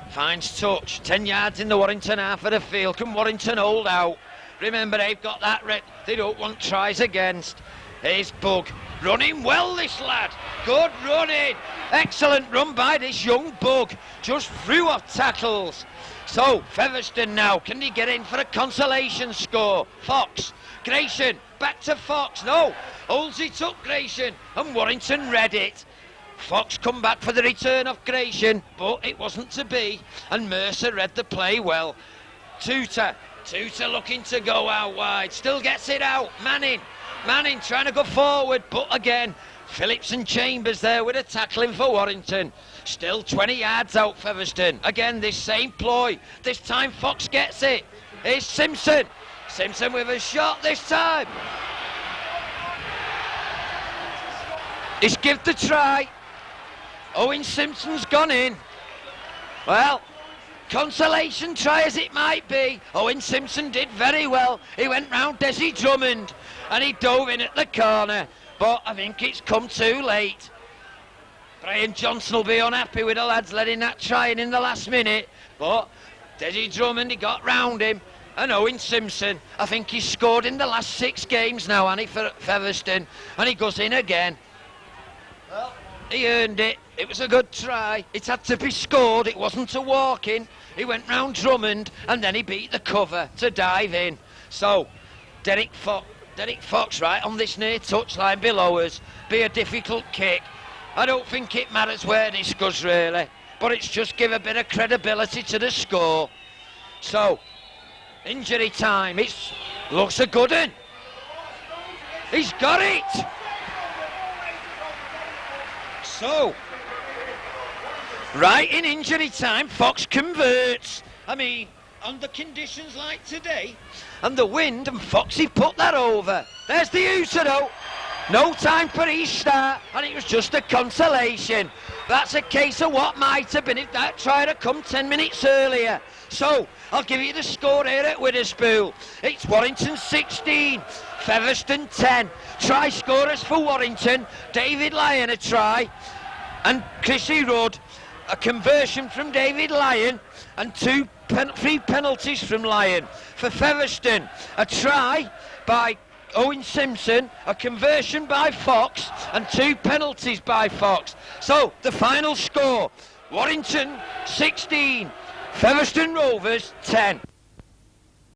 Finds touch. 10 yards in the Warrington half of the field. Can Warrington hold out? Remember, they've got that red. They don't want tries against. Here's Bug. Running well, this lad. Good running. Excellent run by this young Bug. Just threw off tackles. So, Featherstone now, can he get in for a consolation score? Fox, Grayson, back to Fox. No, holds it up, Grayson, and Warrington read it. Fox come back for the return of Grayson, but it wasn't to be, and Mercer read the play well. Tutor looking to go out wide, still gets it out. Manning trying to go forward, but again, Phillips and Chambers there with a tackling for Warrington. Still 20 yards out, Featherstone. Again, this same ploy. This time Fox gets it. Here's Simpson. Simpson with a shot this time. He's give the try. Owen Simpson's gone in. Well, consolation try as it might be. Owen Simpson did very well. He went round Desi Drummond and he dove in at the corner. But I think it's come too late. Brian Johnson will be unhappy with the lads letting that try in the last minute. But Desi Drummond, he got round him. And Owen Simpson, I think he's scored in the last 6 games now, hasn't he, for Featherstone. And he goes in again. Well, he earned it. It was a good try. It had to be scored. It wasn't a walk-in. He went round Drummond and then he beat the cover to dive in. So, Derek Fox right on this near touchline below us. Be a difficult kick. I don't think it matters where this goes really, but it's just give a bit of credibility to the score. So, injury time. It looks a good one. He's got it. So, right in injury time, Fox converts. I mean, under conditions like today, and the wind, and Foxy put that over. There's the Usador. No time for his start, and it was just a consolation. That's a case of what might have been if that tried to come 10 minutes earlier. So, I'll give you the score here at Witherspoon. It's Warrington 16, Featherstone 10. Try scorers for Warrington, David Lyon a try, and Chrissy Rudd. A conversion from David Lyon, and 3 penalties from Lyon. For Featherstone, a try by Owen Simpson, a conversion by Fox, and 2 penalties by Fox. So, the final score, Warrington 16, Featherstone Rovers 10.